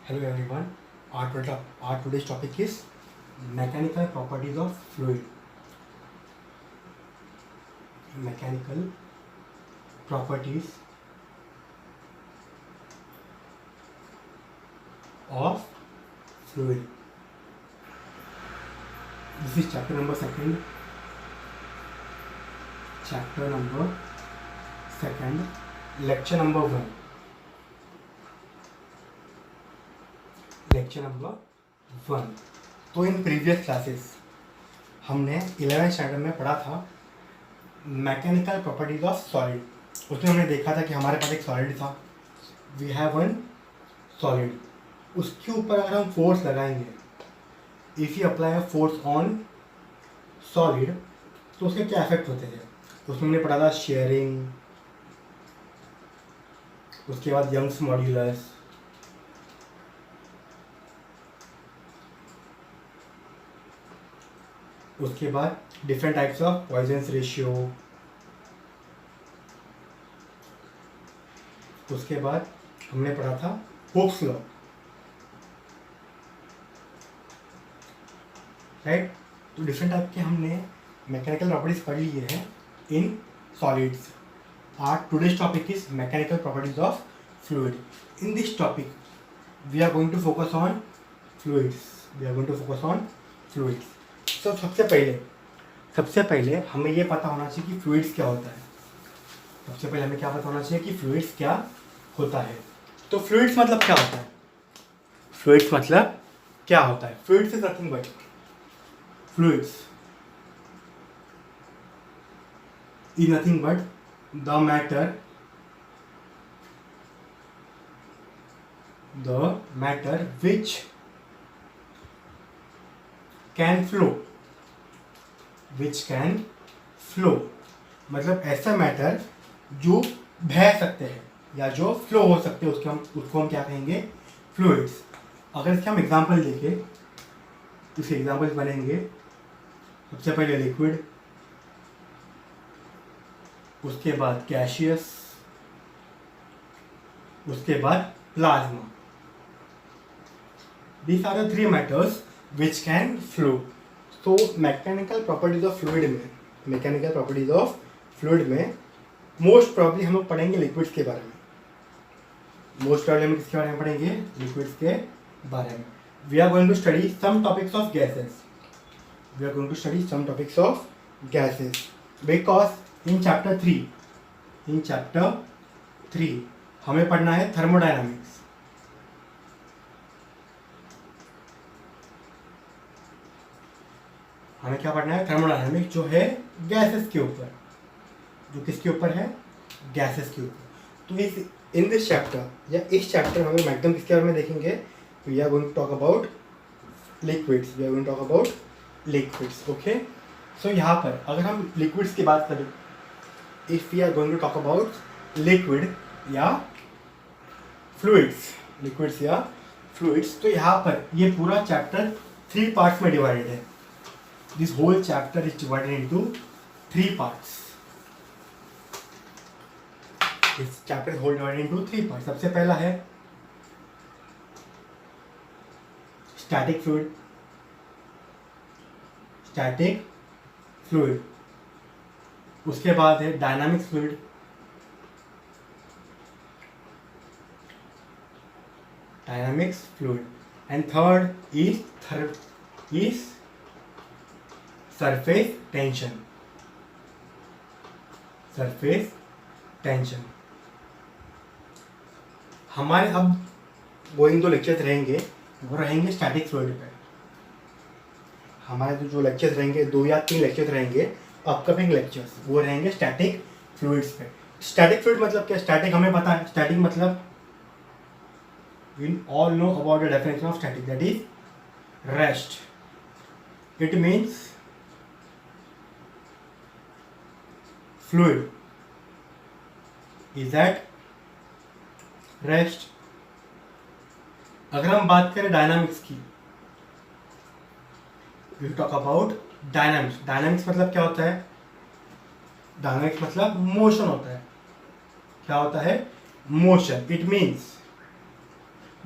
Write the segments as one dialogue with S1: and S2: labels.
S1: Hello everyone. Our today's topic is mechanical properties of fluid. Mechanical properties of fluid. This is chapter number second. Lecture number 1. Lecture number 1. तो in previous classes हमने 11th standard में पढ़ा था mechanical properties of solid. उसमें हमने देखा था कि हमारे पास एक सॉलिड था. We have one solid. उसके ऊपर अगर हम फोर्स लगाएंगे, if you apply a force on solid, तो उसके क्या इफेक्ट होते थे. उसमें हमने पढ़ा था शेयरिंग, उसके बाद यंग्स मॉड्यूलस, उसके बाद different types of Poisson's ratio, उसके बाद हमने पढ़ा था हुक्स लॉ. राइट. तो डिफरेंट टाइप के हमने मैकेनिकल प्रॉपर्टीज पढ़ ली है in solids. Our today's topic is mechanical properties of fluid. In this topic we are going to focus on fluids. तो सबसे पहले हमें ये पता होना चाहिए कि फ्लूइड्स क्या होता है. तो फ्लूइड्स मतलब क्या होता है. Fluids is nothing but the matter which can flow. मतलब ऐसा मैटर जो बह सकते हैं या जो फ्लो हो सकते हैं, उसको हम क्या कहेंगे, फ्लूइड्स. अगर इसके हम एग्जांपल देखें, इसके एग्जांपल्स बनेंगे. सबसे पहले लिक्विड, उसके बाद गैसियस, उसके बाद plasma. These are the three matters which can flow. तो मैकेनिकल प्रॉपर्टीज ऑफ फ्लूइड में मोस्ट प्रॉब्ली हम लोग पढ़ेंगे लिक्विड्स के बारे में. किसके बारे में पढ़ेंगे, लिक्विड्स के बारे में. We are going to study some topics of gases. Because in chapter 3 हमें पढ़ना है थर्मोडायनामिक्स. हमें क्या पढ़ना है, थर्मोडायनामिक्स, जो है गैसेस के ऊपर. जो किसके ऊपर है, गैसेस के ऊपर. तो इन दिस चैप्टर या इस चैप्टर हमें मैक्सिमम किसके बारे में देखेंगे. We are going to talk about liquids. Okay. So यहाँ पर अगर हम लिक्विड्स की बात करें, if we are going to talk about liquid या फ्लूइड्स, तो यहाँ पर ये पूरा चैप्टर 3 पार्ट्स में डिवाइडेड है. This whole chapter is divided into 3 parts. This chapter is divided into 3 parts. सबसे पहला है static fluid. उसके बाद है dynamic fluid. And third is surface tension. हमारे अब गोइंग दो लेक्चर्स रहेंगे, वो रहेंगे स्टैटिक फ्लूइड पे. हमारे जो लेक्चर्स रहेंगे, 2 या 3 लेक्चर्स रहेंगे अपकमिंग लेक्चर्स, वो रहेंगे स्टैटिक फ्लूइड्स पे. स्टैटिक फ्लूइड मतलब क्या, स्टैटिक हमें पता है. स्टैटिक मतलब we all know about the definition of static, that is rest. It means fluid is at rest. अगर हम बात करें डायनामिक्स की, वी टॉक अबाउट डायनामिक्स मतलब क्या होता है, डायनामिक्स मतलब मोशन होता है. क्या होता है, मोशन. इट मीन्स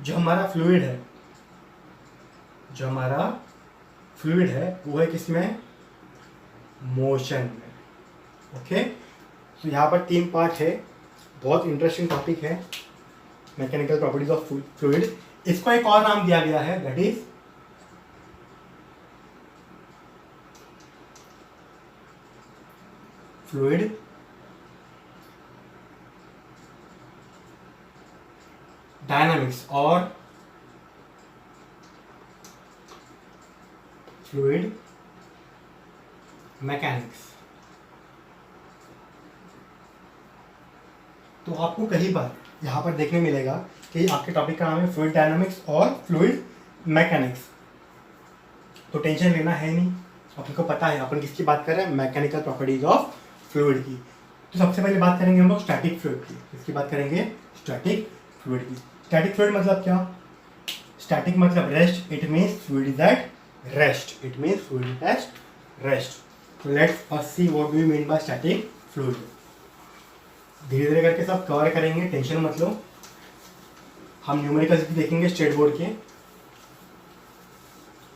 S1: जो हमारा फ्लूइड है, जो हमारा फ्लूइड है वो है किसमें, मोशन में। ओके, तो यहाँ पर 3 पार्ट है, बहुत इंटरेस्टिंग टॉपिक है मैकेनिकल प्रॉपर्टीज ऑफ फ्लूइड। इसको एक और नाम दिया गया है, दैट इज फ्लूइड डायनामिक्स और फ्लूइड मैकेनिक्स। तो आपको कई बार यहाँ पर देखने मिलेगा कि आपके टॉपिक का नाम है फ्लूइड डायनामिक्स और फ्लूइड मैकेनिक्स। तो टेंशन लेना है नहीं, अपन को पता है अपन किसकी बात कर रहे हैं, मैकेनिकल प्रॉपर्टीज ऑफ फ्लूइड की। तो सबसे पहले बात करेंगे हम लोग स्टैटिक फ्लूइड की। किसकी बात करेंगे, स्टैटिक फ्लूइड की। स्टैटिक फ्लूइड मतलब क्या, स्टैटिक मतलब rest, it means fluid is at rest, it means fluid is at rest. तो let's us see what do you mean by static fluid. धीरे धीरे करके सब कवर करेंगे, टेंशन मत लो। हम न्यूमेरिकल्स भी देखेंगे स्टेट बोर्ड के,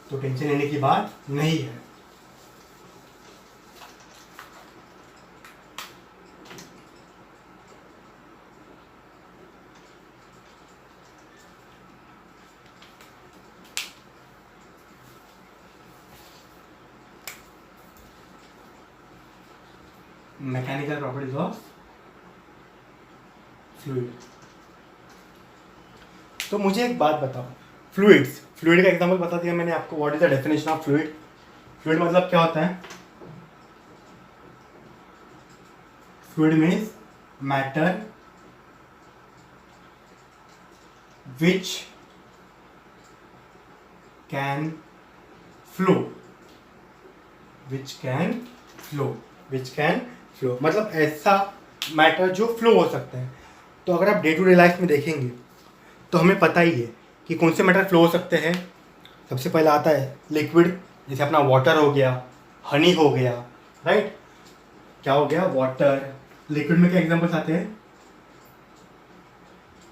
S1: तो टेंशन लेने की बात नहीं है। Mechanical properties of fluid. तो मुझे एक बात बताओ, फ्लूइड्स, फ्लूइड का एग्जांपल बता दिया मैंने आपको। What is the definition of fluid. Fluid मतलब क्या होता है, fluid means matter which can flow, which can flow, which can flow मतलब ऐसा मैटर जो फ्लो हो सकता है। तो अगर आप डे टू डे लाइफ में देखेंगे तो हमें पता ही है कि कौन से मैटर फ्लो हो सकते हैं। सबसे पहला आता है लिक्विड, जैसे अपना वाटर हो गया, हनी हो गया, राइट। क्या हो गया, वाटर। लिक्विड में क्या एग्जांपल्स आते हैं,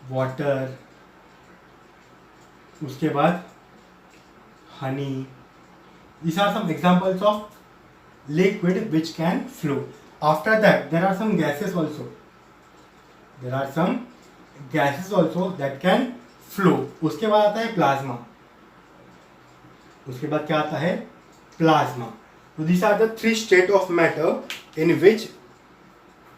S1: वाटर, उसके बाद Honey. These are some examples of liquid which can flow. After that, there are some gases also. There are some gases also that can flow. उसके बाद आता है प्लाज्मा। उसके बाद क्या आता है, plasma. So these are the 3 states of matter in which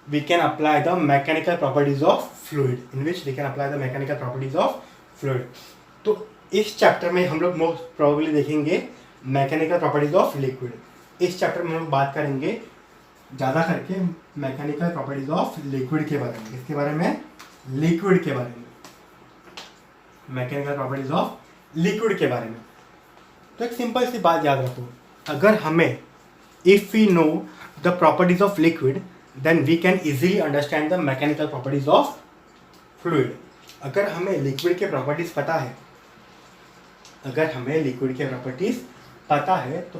S1: we can apply the mechanical properties of fluid. In which we can apply the mechanical properties of fluid. तो इस चैप्टर में हम लोग मोस्ट प्रोबेबली देखेंगे mechanical properties of liquid. इस chapter में हम बात करेंगे ज़्यादा करके मैकेनिकल प्रॉपर्टीज ऑफ लिक्विड के बारे में। किसके बारे में, लिक्विड के बारे में, मैकेनिकल प्रॉपर्टीज ऑफ लिक्विड के बारे में। तो एक सिंपल सी बात याद रखो, अगर हमें if we know the properties of liquid then we can easily understand the mechanical properties of fluid. अगर हमें लिक्विड के प्रॉपर्टीज पता है, अगर हमें लिक्विड के प्रॉपर्टीज पता है तो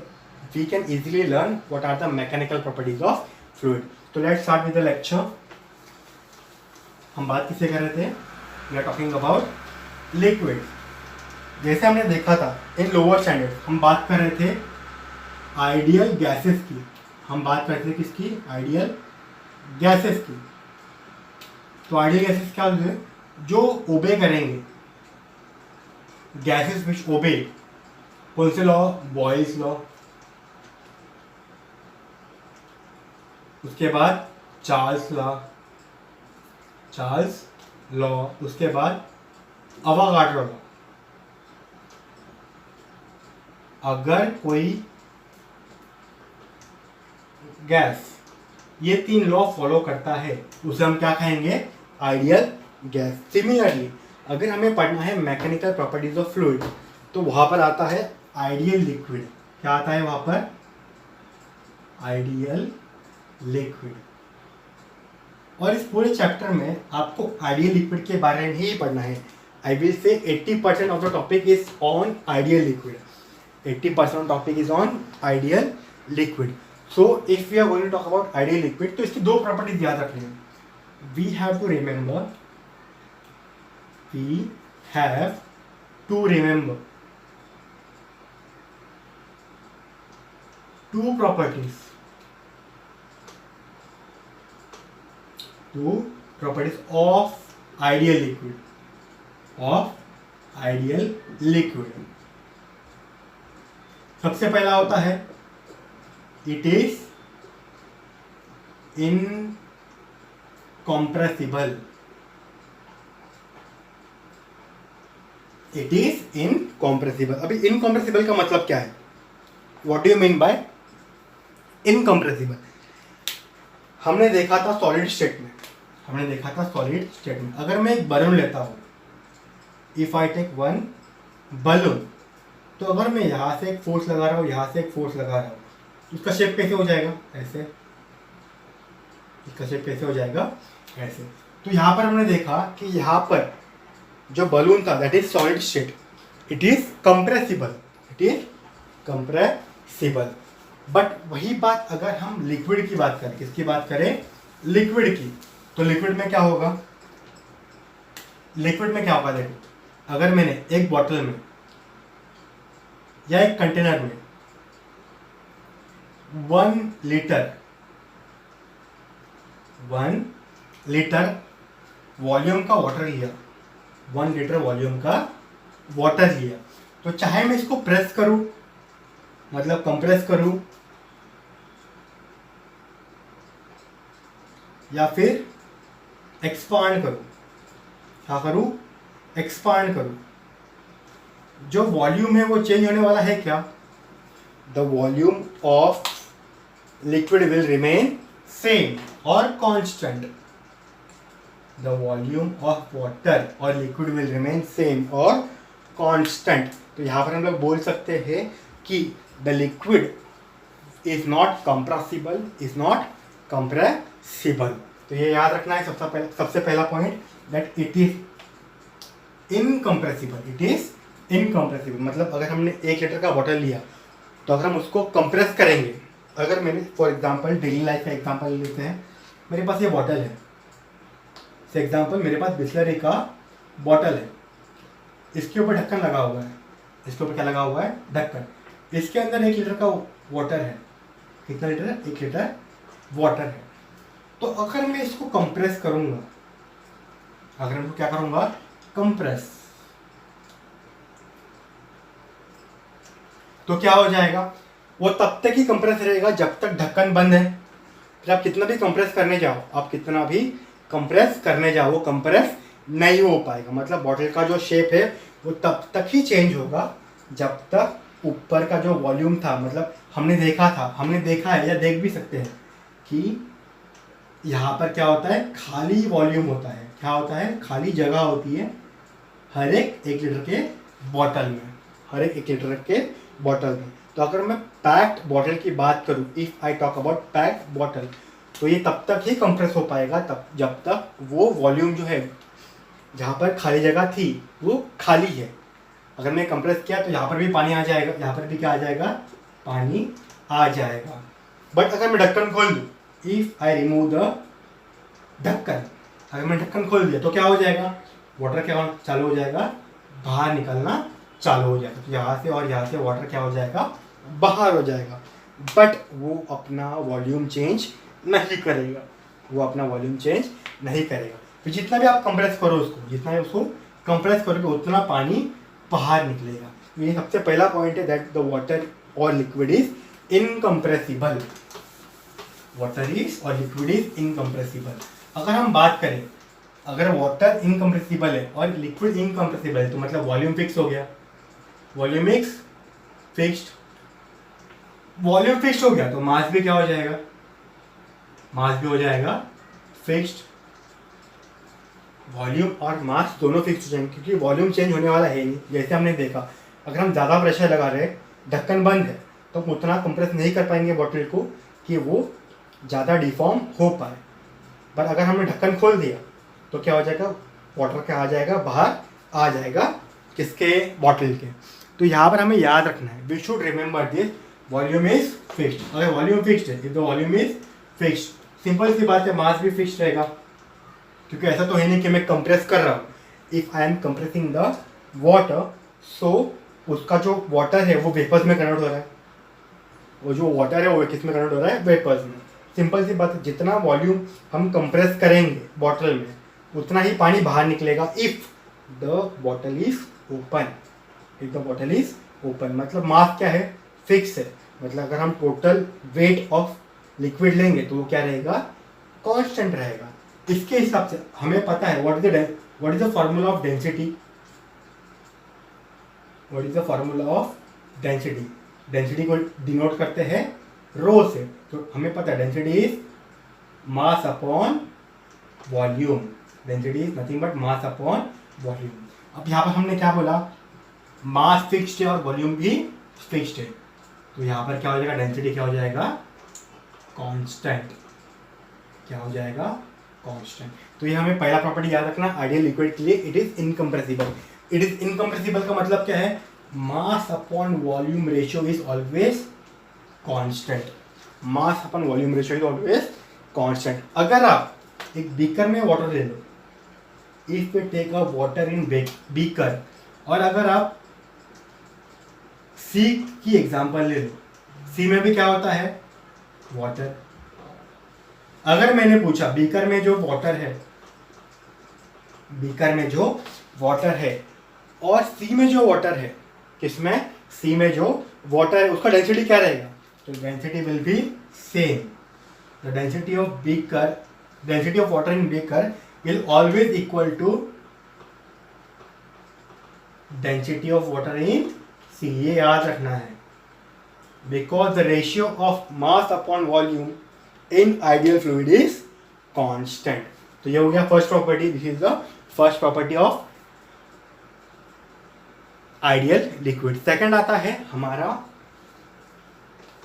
S1: we can easily learn what are the mechanical properties of fluid. तो let's start with the lecture. हम बात किससे कर रहे थे, we are talking about liquid. जैसे हमने देखा था इन लोअर स्टैंडर्ड, हम बात कर रहे थे आइडियल गैसेस की। हम बात करते थे किसकी, आइडियल गैसेस की। तो आइडियल गैसेस क्या होते हैं, जो ओबे करेंगे, गैसेस विच ओबे कौन से लॉ, बॉयल्स लॉ, उसके बाद चार्ल्स लॉ, चार्ल्स लॉ, उसके बाद अवागाड्रो लॉ। अगर कोई गैस ये 3 लॉ फॉलो करता है उसे हम क्या कहेंगे, आइडियल गैस। सिमिलरली अगर हमें पढ़ना है मैकेनिकल प्रॉपर्टीज ऑफ फ्लूइड तो वहां पर आता है आइडियल लिक्विड। क्या आता है वहां पर, आइडियल लिक्विड। और इस पूरे चैप्टर में आपको आइडियल लिक्विड के बारे में ही पढ़ना है। आई will say 80% of the topic is on ideal liquid, 80% topic is on ideal liquid. So if we are going to talk about ideal liquid तो इसकी 2 प्रॉपर्टीज याद रखनी है। We have to remember, we have to remember two properties of ideal liquid. सबसे पहला होता है it is incompressible. अभी इनकॉम्प्रेसिबल का मतलब क्या है? What do you mean by incompressible? हमने देखा था सॉलिड स्टेट में, अगर मैं एक बलून लेता हूँ, if I take one balloon, तो अगर मैं यहाँ से एक फोर्स लगा रहा हूँ, यहाँ से एक फोर्स लगा रहा हूँ, तो उसका शेप कैसे हो जाएगा? ऐसे. इसका शेप कैसे हो जाएगा? ऐसे. तो यहाँ पर हमने देखा कि यहाँ पर जो बलून था that is solid state, it is compressible. But वही बात अगर हम लिक्विड की बात करें, किसकी बात करें? लिक्विड की. तो लिक्विड में क्या होगा? देखो, अगर मैंने एक बॉटल में या एक कंटेनर में 1 लीटर वॉल्यूम का वाटर लिया, 1 लीटर वॉल्यूम का वाटर लिया, तो चाहे मैं इसको प्रेस करूं, मतलब कंप्रेस करूं, या फिर एक्सपांड करूं. क्या करूं? एक्सपांड करूं. जो वॉल्यूम है वो चेंज होने वाला है क्या? The volume of liquid will remain same और constant. The volume of water और लिक्विड विल रिमेन सेम और कांस्टेंट. तो यहाँ पर हम लोग बोल सकते हैं कि the liquid is not compressible. तो ये याद रखना है सबसे पहला point, that it is incompressible. मतलब अगर हमने 1 लीटर का बॉटल लिया, तो अगर हम उसको कंप्रेस करेंगे, अगर मैंने फॉर एग्जांपल डेली लाइफ का एग्जांपल लेते हैं, मेरे पास ये बॉटल है, फॉर एग्जांपल मेरे पास बिस्लरी का बॉटल है, इसके ऊपर ढक्कन लगा हुआ है. इसके ऊपर क्या लगा हुआ है? ढक्कन. इसके अंदर 1 लीटर का वाटर है. कितना लीटर है? 1 लीटर वाटर है. तो अगर मैं इसको कंप्रेस करूंगा, अगर मैं क्या करूंगा? कंप्रेस, तो क्या हो जाएगा? वो तब तक ही कंप्रेस रहेगा जब तक ढक्कन बंद है. फिर आप कितना भी कंप्रेस करने जाओ, वो कंप्रेस नहीं हो पाएगा. मतलब बॉटल का जो शेप है वो तब तक ही चेंज होगा जब तक ऊपर का जो वॉल्यूम था, मतलब हमने देखा है या देख भी सकते हैं कि यहाँ पर क्या होता है? खाली वॉल्यूम होता है. क्या होता है? खाली जगह होती है हर एक 1 लीटर के बॉटल में. तो अगर मैं पैक्ड बॉटल की बात करूँ, if I talk about packed bottle, तो ये तब तक ही कंप्रेस हो पाएगा जब तक वो वॉल्यूम जो है, जहाँ पर खाली जगह थी वो खाली है. अगर मैं कंप्रेस किया तो यहाँ पर भी पानी आ जाएगा, यहाँ पर भी क्या आ जाएगा? पानी आ जाएगा. बट अगर मैं ढक्कन खोल दूँ, इफ आई रिमूव द ढक्कन, अगर मैं ढक्कन खोल दिया तो क्या हो जाएगा? वाटर क्या चालू हो जाएगा? बाहर निकलना चालू हो जाएगा. तो यहाँ से और यहाँ से वाटर क्या हो जाएगा? बाहर हो जाएगा. बट वो अपना वॉल्यूम चेंज नहीं करेगा. तो जितना भी आप कंप्रेस करो उसको कंप्रेस करोगे, उतना पानी बाहर निकलेगा. ये सबसे पहला पॉइंट है, दैट द वाटर और लिक्विड इज इनकम्प्रेसिबल. अगर हम बात करें, अगर वाटर इनकम्प्रेसिबल है और लिक्विड इनकम्प्रेसिबल है, तो मतलब वॉल्यूम फिक्स हो गया. वॉल्यूम फिक्स्ड हो गया तो मास भी क्या हो जाएगा? फिक्स्ड. वॉल्यूम और मास दोनों फिक्स हो जाएंगे, क्योंकि वॉल्यूम चेंज होने वाला है नहीं. जैसे हमने देखा, अगर हम ज़्यादा प्रेशर लगा रहे हैं, ढक्कन बंद है, तो हम उतना कंप्रेस नहीं कर पाएंगे बॉटल को कि वो ज़्यादा डिफॉर्म हो पाए. पर अगर हमने ढक्कन खोल दिया तो क्या हो जाएगा? वाटर क्या आ जाएगा? बाहर आ जाएगा. किसके? बॉटल के. तो यहाँ पर हमें याद रखना है, we should remember this, volume is fixed. अगर वॉल्यूम फिक्स्ड है, if the volume is fixed, simple सी बात है, मास भी फिक्स्ड रहेगा. क्योंकि ऐसा तो है नहीं कि मैं कंप्रेस कर रहा हूँ. If I am compressing the water, so उसका जो वाटर है वो वेपर्स में कन्वर्ट हो रहा है, वो जो वाटर है वो किस में कन्वर्ट हो रहा है, वेपर्स में। सिंपल सी बात है, जितना वॉल्यूम हम कंप्रेस करेंगे बॉटल में उतना ही पानी बाहर निकलेगा if the bottle is open. If the bottle is open मतलब मास क्या है, फिक्स है। मतलब अगर हम टोटल वेट ऑफ लिक्विड लेंगे तो वो क्या रहेगा, कांस्टेंट रहेगा। इसके हिसाब से हमें पता है what is the formula of density. What is the formula of density? Density को डिनोट करते हैं रो से, तो हमें पता है density is mass upon volume. Density is nothing but mass upon volume. अब यहाँ पर हमने क्या बोला, मास फिक्स्ड है और वॉल्यूम भी फिक्स्ड है, तो यहाँ पर क्या हो जाएगा, डेंसिटी क्या हो जाएगा, कांस्टेंट। क्या हो जाएगा, कांस्टेंट। तो ये हमें पहला प्रॉपर्टी याद रखना आइडियल लिक्विड के लिए, it is incompressible. It is incompressible का मतलब क्या है, mass upon volume ratio is always constant. Mass upon volume ratio is always constant. अगर आप एक बीकर में वाटर ले लो, if we take a water in beaker, और अगर आप सी की एग्जांपल ले लो, सी में भी क्या होता है, वाटर। अगर मैंने पूछा बीकर में जो वाटर है, बीकर में जो वाटर है और सी में जो वाटर है, किसमें, सी में जो वाटर है उसका डेंसिटी क्या रहेगा, तो density will be same. The density of beaker, density of water in beaker will always equal to density of water in sea. ये याद रखना है, because the ratio of mass upon volume in ideal fluid is constant. तो ये हो गया first property, this is the first property of ideal liquid. Second आता है हमारा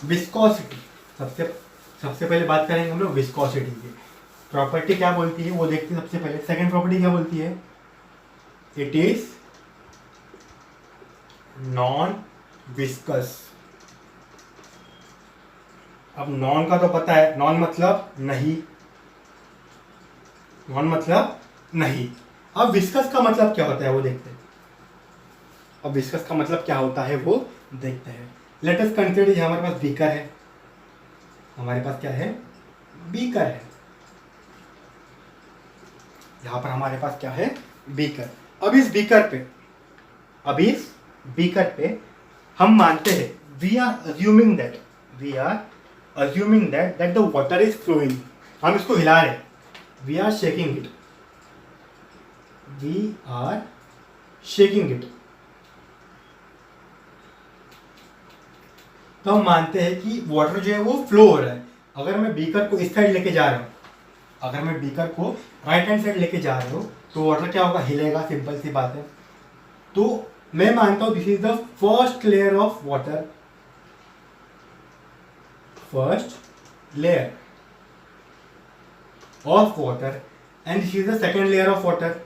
S1: विस्कोसिटी। सबसे पहले बात करेंगे हम लोग विस्कोसिटी की। प्रॉपर्टी क्या बोलती है वो देखते हैं सबसे पहले। सेकंड प्रॉपर्टी क्या बोलती है, इट इज नॉन विस्कस। अब नॉन का तो पता है, नॉन मतलब नहीं, नॉन मतलब नहीं। अब विस्कस का मतलब क्या होता है वो देखते हैं। अब विस्कस का मतलब क्या होता है वो देखते हैं। लेट अस कंसीडर हमारे पास बीकर है, हमारे पास क्या है, बीकर है। यहां पर हमारे पास क्या है, बीकर। अब इस बीकर पे हम मानते हैं, we are assuming that the water is flowing. हम इसको हिला रहे, वी आर शेकिंग इट। तो हम मानते हैं कि वाटर जो है वो फ्लो हो रहा है। अगर मैं बीकर को इस साइड लेके जा रहा हूँ, अगर मैं बीकर को राइट हैंड साइड लेके जा रहा हूँ तो वाटर क्या होगा, हिलेगा, सिंपल सी बात है। तो मैं मानता हूं this is the first layer of water, first layer of water, and this is the second layer of water,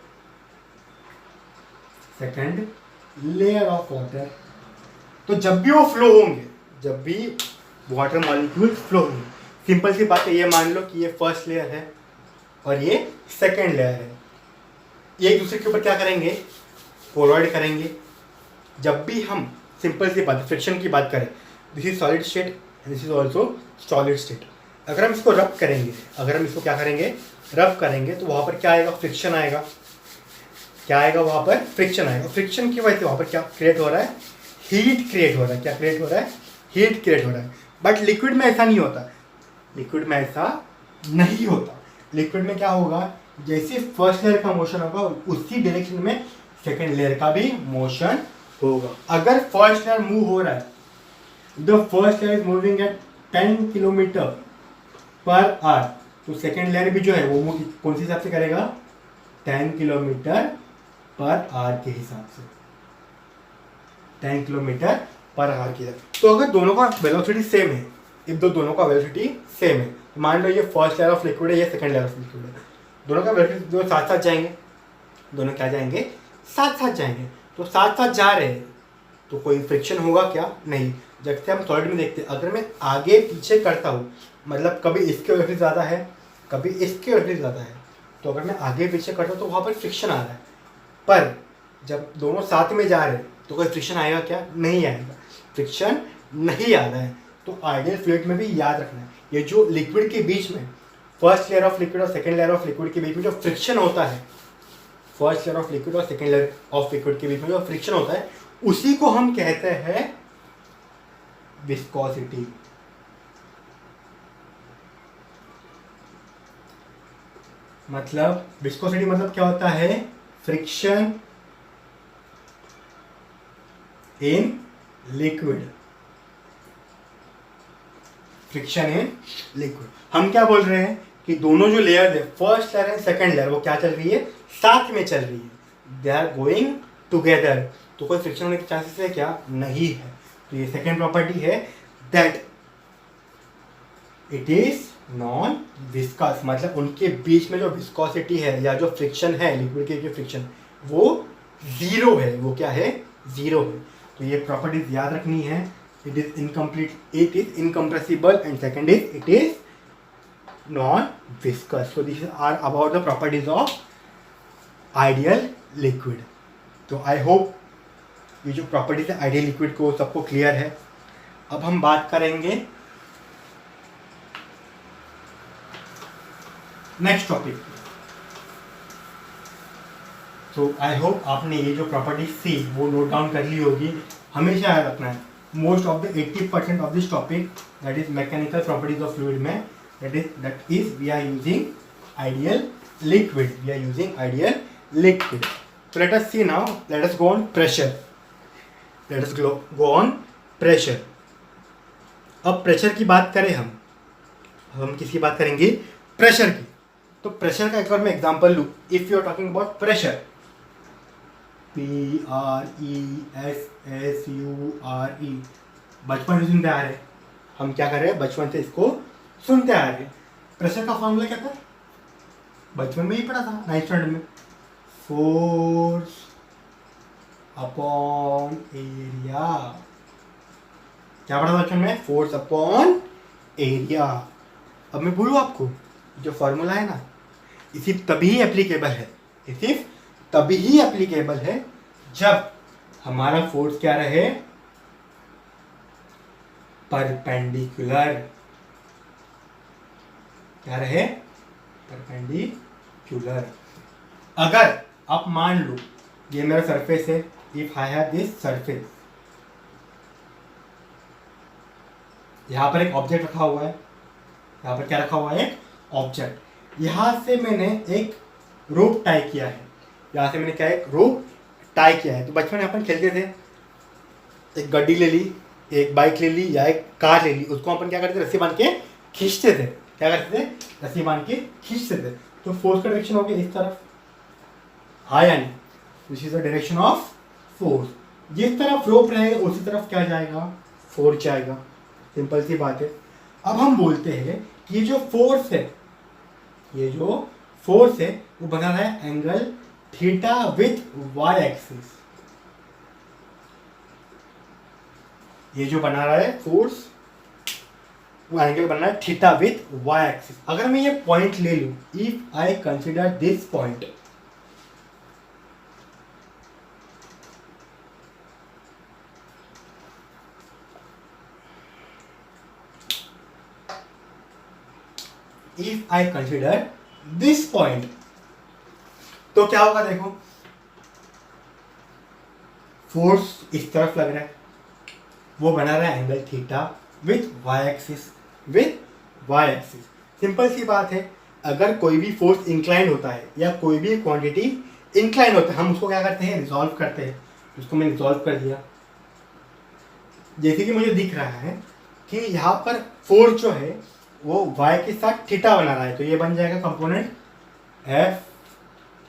S1: second layer of water. तो जब भी वो फ्लो होंगे, जब भी वाटर मॉलिक्यूल फ्लो होंगे, सिंपल सी बात है, ये मान लो कि ये फर्स्ट लेयर है और ये सेकेंड लेयर है, ये एक दूसरे के ऊपर क्या करेंगे, कोलॉइड करेंगे। जब भी हम सिंपल सी बात, फ्रिक्शन की बात करें, this is solid state, this is also solid state. अगर हम इसको रब करेंगे, अगर हम इसको क्या करेंगे, रब करेंगे, तो वहाँ पर क्या आएगा, फ्रिक्शन आएगा। क्या आएगा वहाँ पर, फ्रिक्शन आएगा। फ्रिक्शन की वजह से वहाँ पर क्या क्रिएट हो रहा है, हीट क्रिएट हो रहा है। क्या क्रिएट हो रहा है, हीट क्रिएट हो रहा है। बट लिक्विड में ऐसा नहीं होता, लिक्विड में ऐसा नहीं होता। लिक्विड में क्या होगा, जैसे फर्स्ट लेयर का मोशन होगा उसी डायरेक्शन में सेकेंड लेयर का भी मोशन होगा। अगर फर्स्ट लेयर मूव हो रहा है, the first layer is moving at 10 kilometre per hour, तो सेकेंड लेयर भी जो है वो मूव कौन सी हिसाब से करेगा, 10 किलोमीटर पर आवर के हिसाब से, 10 किलोमीटर पर आवर के हिसाब। तो अगर दोनों का वेलोसिटी सेम है, इफ दोनों का वेलोसिटी सेम है, मान लो ये फर्स्ट लेयर ऑफ लिक्विड है, ये सेकेंड लेयर ऑफ लिक्विड है, दोनों का वेलोसिटी दोनों साथ साथ जाएंगे, दोनों क्या जाएंगे, साथ साथ जाएंगे। तो साथ साथ जा रहे हैं तो कोई फ्रिक्शन होगा क्या, नहीं। जैसे हम सॉलिड में देखते हैं, अगर मैं आगे पीछे करता हूँ, मतलब कभी इसके वेलोसिटी ज़्यादा है, कभी इसके वेलोसिटी ज़्यादा है, तो अगर मैं आगे पीछे करता हूँ तो वहाँ पर फ्रिक्शन आ रहा है। पर जब दोनों साथ में जा रहे हैं तो कोई फ्रिक्शन आएगा क्या? नहीं आएगा, फ्रिक्शन नहीं आ रहा है। तो आइडियल फ्लूइड में भी याद रखना है, ये जो लिक्विड के बीच में, फर्स्ट लेयर ऑफ लिक्विड और सेकेंड लेयर ऑफ लिक्विड के बीच में जो फ्रिक्शन होता है, फर्स्ट लेयर ऑफ लिक्विड और सेकेंड लेयर ऑफ लिक्विड के बीच में जो फ्रिक्शन होता है, उसी को हम कहते हैं विस्कोसिटी। मतलब विस्कोसिटी मतलब क्या होता है? Friction in liquid, friction in liquid. हम क्या बोल रहे हैं कि दोनों जो लेयर है, first layer and second layer, वो क्या चल रही है? साथ में चल रही है, दे आर गोइंग टुगेदर। तो कोई फ्रिक्शन होने के चांसेस है क्या? नहीं है। तो ये सेकेंड प्रॉपर्टी है, that it is non viscous, मतलब उनके बीच में जो विस्कोसिटी है या जो फ्रिक्शन है, लिक्विड के फ्रिक्शन, वो जीरो है। वो क्या है? जीरो है। तो ये प्रॉपर्टीज याद रखनी है। It is incomplete, it is incompressible, and second is it is non viscous. So this are about the properties of ideal liquid. तो आई होप ये जो प्रॉपर्टीज है आइडियल लिक्विड को सबको क्लियर है। अब हम बात करेंगे नेक्स्ट टॉपिक। तो आई होप आपने ये जो प्रॉपर्टी सी वो नोट डाउन कर ली होगी। हमेशा याद रखना है, most of the 80% of this topic that is mechanical properties of fluid में that is we are using ideal liquid, we are using ideal liquid. So let us see now, let us go on pressure, let us go on pressure। अब pressure की बात करें हम किसकी बात करेंगे? Pressure की। तो प्रेशर का एक बार मैं एग्जांपल लूँ। If you are talking about pressure, PRESSURE, बचपन से सुनते आ रहे हैं, हम क्या कर रहे हैं? बचपन से इसको सुनते आ रहे हैं। प्रेशर का फॉर्मूला क्या था? बचपन में ही पढ़ा था, 9th स्टैंडर्ड में, फोर्स अपॉन एरिया। क्या पढ़ा था बचपन में? Force upon area. अब मैं बोलूँ आपको, जो फॉर्मूला है ना, इसी तभी एप्लीकेबल है, सिर्फ तभी ही एप्लीकेबल है जब हमारा फोर्स क्या रहे? परपेंडिकुलर। क्या रहे? परपेंडिकुलर। अगर आप मान लो ये मेरा सरफेस है, if I have this surface, यहां पर एक ऑब्जेक्ट रखा हुआ है, यहां पर क्या रखा हुआ है? एक ऑब्जेक्ट। यहां से मैंने एक रोप टाई किया है, यहां से मैंने क्या एक रोप टाई किया है। तो बचपन में अपन खेलते थे, एक गड्डी ले ली, एक बाइक ले ली या एक कार ले ली, उसको अपन क्या करते थे? रस्सी बांध के खींचते थे। क्या करते थे? रस्सी बांध के खींचते थे। तो फोर्स का डायरेक्शन हो गया इस तरफ, हाँ या नहीं? This is the direction of force. जिस तरफ रोप रहेगा उसी तरफ क्या जाएगा? फोर्स जाएगा। सिंपल सी बात है। अब हम बोलते हैं कि ये जो फोर्स है, ये जो फोर्स है वो बना रहा है angle theta with Y axis. ये जो बना रहा है फोर्स, वो एंगल बना है थीटा विथ वाई एक्सिस। अगर मैं ये पॉइंट ले लूं, if I consider this point, if I consider this point, तो क्या होगा? देखो, फोर्स इस तरफ लग रहा है, वो बना रहा है angle theta with Y axis, with Y axis. Simple सी बात है, अगर कोई भी फोर्स इंक्लाइन होता है या कोई भी क्वांटिटी इंक्लाइन होता है, हम उसको क्या करते हैं? रिजॉल्व करते हैं। उसको मैं रिजॉल्व कर दिया। जैसे कि मुझे दिख रहा है कि यहाँ पर फोर्स जो है वो y के साथ थीटा बना रहा है, तो ये बन जाएगा कंपोनेंट f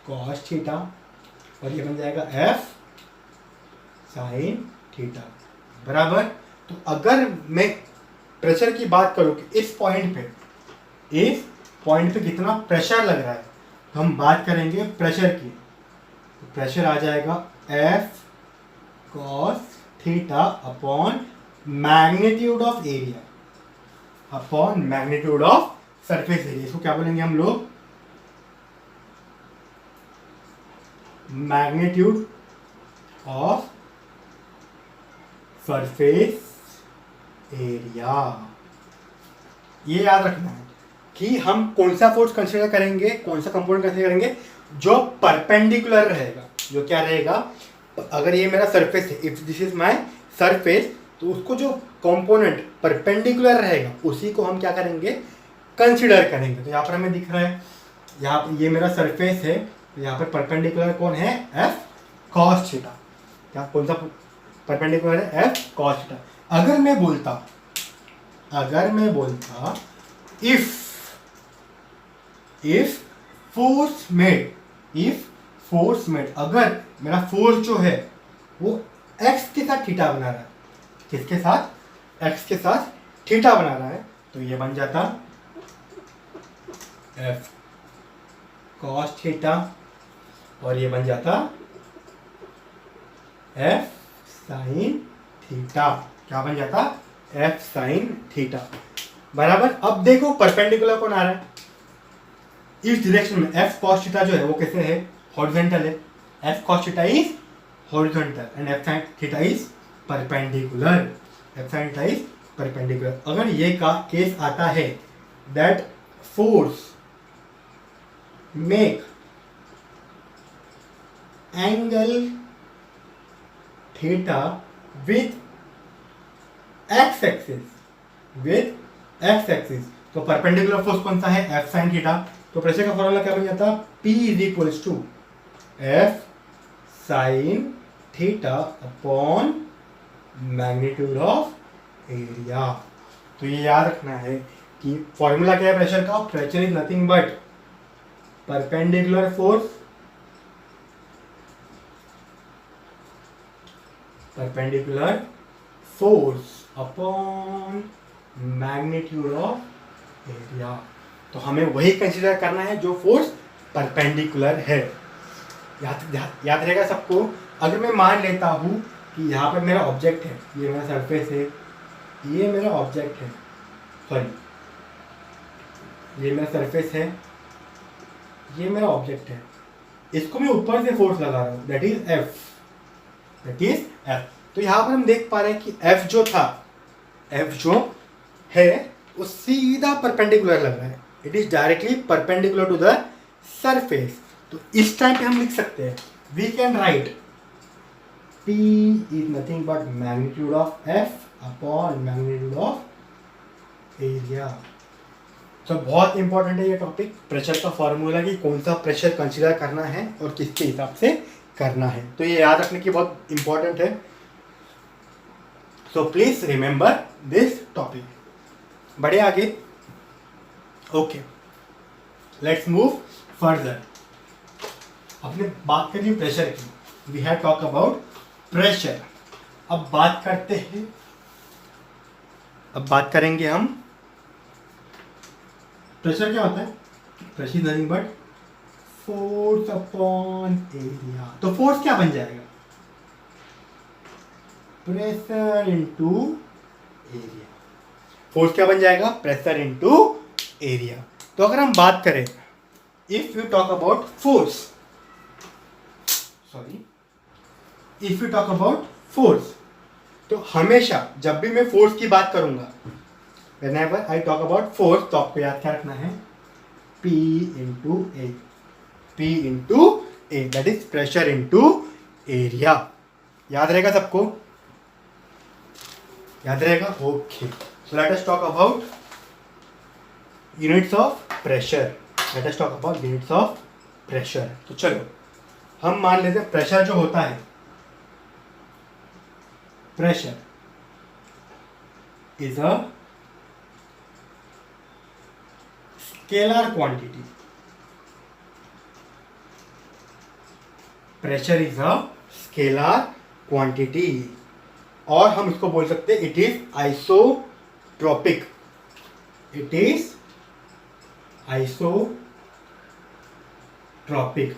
S1: cos थीटा, और ये बन जाएगा f sin थीटा, बराबर। तो अगर मैं प्रेशर की बात करूँ कि इस पॉइंट पे कितना प्रेशर लग रहा है, तो हम बात करेंगे प्रेशर की। तो प्रेशर आ जाएगा f cos theta upon magnitude of area, upon magnitude of surface area. इसको क्या बोलेंगे हम लोग? Magnitude of surface area. ये याद रखना है कि हम कौन सा फोर्स कंसीडर करेंगे, कौन सा कंपोनेंट कंसीडर करेंगे जो परपेंडिकुलर रहेगा। जो क्या रहेगा, अगर ये मेरा सरफेस है, if this is my surface, तो उसको जो कंपोनेंट परपेंडिकुलर रहेगा उसी को हम क्या करेंगे, कंसीडर करेंगे। तो यहाँ पर हमें दिख रहा है, यहाँ पर ये मेरा सरफेस है, यहाँ पर परपेंडिकुलर कौन है, एफ कॉस थीटा। क्या कौन सा परपेंडिकुलर है, एफ कॉस थीटा। अगर मैं बोलता इफ फोर्स मेड, अगर मेरा फोर्स जो है वो एक्स के साथ थीटा बना रहा है, किसके साथ, एक्स के साथ थीटा बना रहा है, तो ये बन जाता एफ कॉस थीटा, और ये बन जाता एफ साइन थीटा। क्या बन जाता, एफ साइन थीटा बराबर। अब देखो परपेंडिकुलर कौन आ रहा है, इस डायरेक्शन में एफ कॉस थीटा जो है वो कैसे है, हॉरिजॉन्टल है। F cos theta is horizontal and F sine theta is perpendicular. F sine theta is perpendicular. अगर ये का केस आता है that force make angle theta with X axis, तो परपेंडिकुलर फोर्स कौन सा है, एफ साइन थीटा। तो प्रेशर का फॉर्मूला क्या बन जाता, P is equals to F sine theta upon magnitude of area. तो ये याद रखना है कि फॉर्मूला क्या है प्रेशर का, pressure is nothing but perpendicular force upon magnitude of area. तो हमें वही कंसीडर करना है जो फोर्स परपेंडिकुलर है। याद रहेगा सबको। अगर मैं मान लेता हूँ कि यहाँ पर मेरा ऑब्जेक्ट है, ये मेरा सरफेस है, ये मेरा ऑब्जेक्ट है, सॉरी ये मेरा सरफेस है, ये मेरा ऑब्जेक्ट है, इसको मैं ऊपर से फोर्स लगा रहा हूँ, दैट इज एफ। तो यहाँ पर हम देख पा रहे हैं कि एफ जो है वो सीधा परपेंडिकुलर लग रहा है, it is directly perpendicular to the surface. तो इस टाइम पे हम लिख सकते हैं, we can write P is nothing but magnitude of F upon magnitude of area. तो बहुत इंपॉर्टेंट है ये टॉपिक, प्रेशर का फॉर्मूला कि कौन सा प्रेशर कंसीडर करना है और किसके हिसाब से करना है। तो ये याद रखने की बहुत इंपॉर्टेंट है। So please remember this topic. बढ़े आगे, ओके लेट्स मूव फर्दर। अपने बात करिए प्रेशर की, we have talk about pressure. अब बात करेंगे हम प्रेशर क्या होता है। Pressure is nothing but force upon area. तो फोर्स क्या बन जाएगा, प्रेशर इनटू एरिया। फोर्स क्या बन जाएगा, प्रेशर इनटू एरिया। तो अगर हम बात करें, if you talk about force, तो हमेशा जब भी मैं फोर्स की बात करूंगा, whenever I talk about force, तो आपको याद क्या रखना है, P into A, that is pressure into area। याद रहेगा सबको, याद रहेगा, okay. So let us talk about units of pressure। तो चलो हम मान लेते हैं प्रेशर जो होता है, pressure is a scalar quantity. Pressure is a scalar quantity, और हम इसको बोल सकते हैं इट इज आइसोट्रोपिक।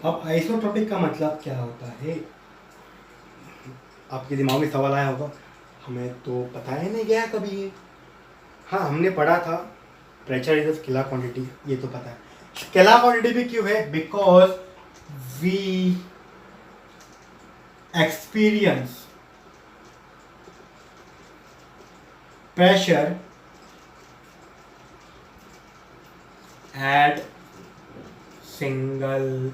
S1: अब आइसोट्रोपिक का मतलब क्या होता है, आपके दिमाग में सवाल आया होगा, हमें तो पता ही नहीं गया कभी ये। हाँ, हमने पढ़ा था pressure is a scalar quantity, ये तो पता है। स्केलर क्वांटिटी भी क्यों है, because we experience pressure at single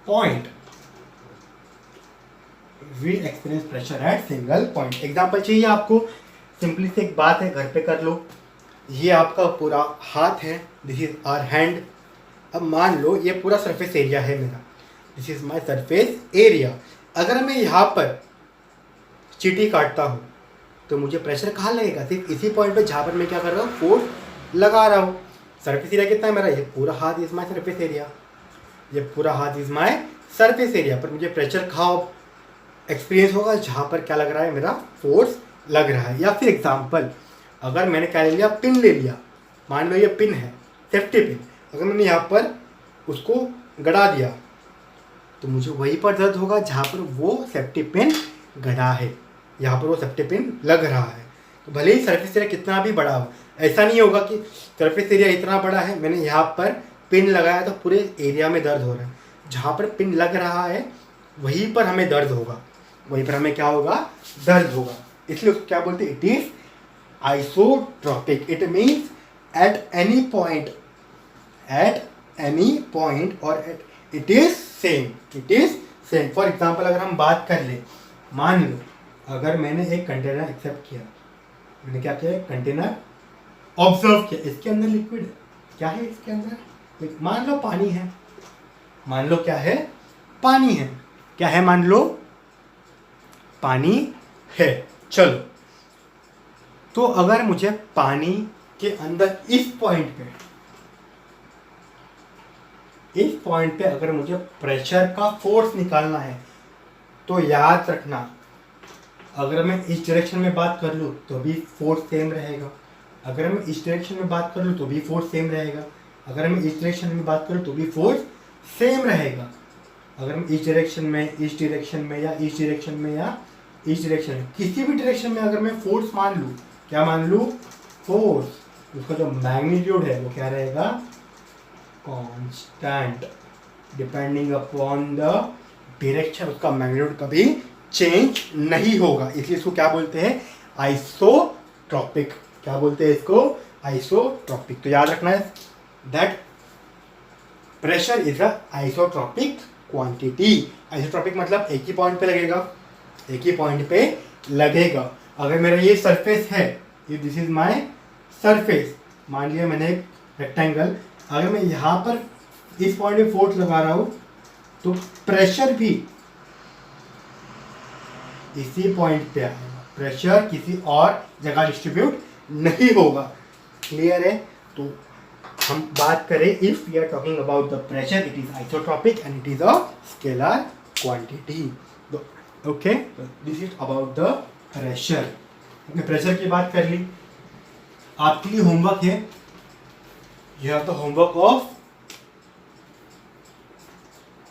S1: point. We experience pressure at single point. Example चाहिए आपको? सिंपली से एक बात है, घर पे कर लो। ये आपका पूरा हाथ है, दिस इज आवर हैंड। अब मान लो ये पूरा सरफेस एरिया है मेरा, this is my surface area. अगर मैं यहाँ पर चींटी काटता हूँ तो मुझे प्रेशर कहाँ लगेगा? सिर्फ इसी पॉइंट पे जहाँ पर मैं क्या कर रहा हूँ, फोर्स लगा रहा हूँ। सरफेस एरिया कितना है मेरा? ये पूरा हाथ इज माई सरफेस एरिया, ये पूरा हाथ इज माई सरफेस एरिया। पर मुझे प्रेशर कहाँ एक्सपीरियंस होगा? जहाँ पर क्या लग रहा है, मेरा फोर्स लग रहा है। या फिर एग्जाम्पल, अगर मैंने क्या ले लिया, पिन ले लिया, मान लो ये पिन है, सेफ्टी पिन। अगर मैंने यहाँ पर उसको गड़ा दिया तो मुझे वहीं पर दर्द होगा जहाँ पर वो सेफ्टी पिन गड़ा है, यहाँ पर वो सेफ्टी पिन लग रहा है। तो भले ही सरफेस एरिया कितना भी बड़ा हो, ऐसा नहीं होगा कि सरफेस एरिया इतना बड़ा है, मैंने यहाँ पर पिन लगाया तो पूरे एरिया में दर्द हो रहा है। जहाँ पर पिन लग रहा है वहीं पर हमें दर्द होगा, वहीं पर हमें क्या होगा, दर्द होगा। इसलिए उसको क्या बोलते हैं? It is isotropic. It means at any point और it is same. For example अगर हम बात कर ले, मान लो अगर मैंने एक कंटेनर एक्सेप्ट किया, मैंने क्या किया, कंटेनर ऑब्जर्व किया, इसके अंदर लिक्विड है। क्या है इसके अंदर? मान लो पानी है, मान लो क्या है, पानी है। क्या है? मान लो पानी है। चलो, तो अगर मुझे पानी के अंदर इस पॉइंट पे अगर मुझे प्रेशर का फोर्स निकालना है, तो याद रखना, अगर मैं इस डायरेक्शन में बात कर लूँ तो भी फोर्स सेम रहेगा, अगर मैं इस डायरेक्शन में बात कर लूँ तो भी फोर्स सेम रहेगा, अगर मैं इस डायरेक्शन में बात करूँ तो भी फोर्स सेम रहेगा। अगर मैं इस डायरेक्शन में, इस डायरेक्शन में या इस डायरेक्शन में या इस डायरेक्शन में, किसी भी डायरेक्शन में अगर मैं फोर्स मान लूँ, क्या मान लूँ, फोर्स, उसका जो मैग्नीट्यूड है वो क्या रहेगा, constant, depending upon the direction, उसका मैग्नीट्यूड कभी चेंज नहीं होगा। इसलिए इसको क्या बोलते हैं, आइसोट्रॉपिक। क्या बोलते हैं इसको, आइसोट्रॉपिक। तो याद रखना है that pressure is a isotropic quantity. Isotropic मतलब एक ही पॉइंट पे लगेगा, एक ही पॉइंट पे लगेगा। अगर मेरा ये सरफेस है, दिस इज माय सरफेस, मान लिया मैंने एक रेक्टेंगल, अगर मैं यहाँ पर इस पॉइंट पे फोर्स लगा रहा हूँ तो प्रेशर भी इसी पॉइंट पे आएगा, प्रेशर किसी और जगह डिस्ट्रीब्यूट नहीं होगा। क्लियर है? तो हम बात करें, if we are talking about the pressure, it is isotropic and it is a scalar quantity. Okay, this is about the pressure. हमने प्रेशर की बात कर ली। आपके लिए होमवर्क है, you have the homework of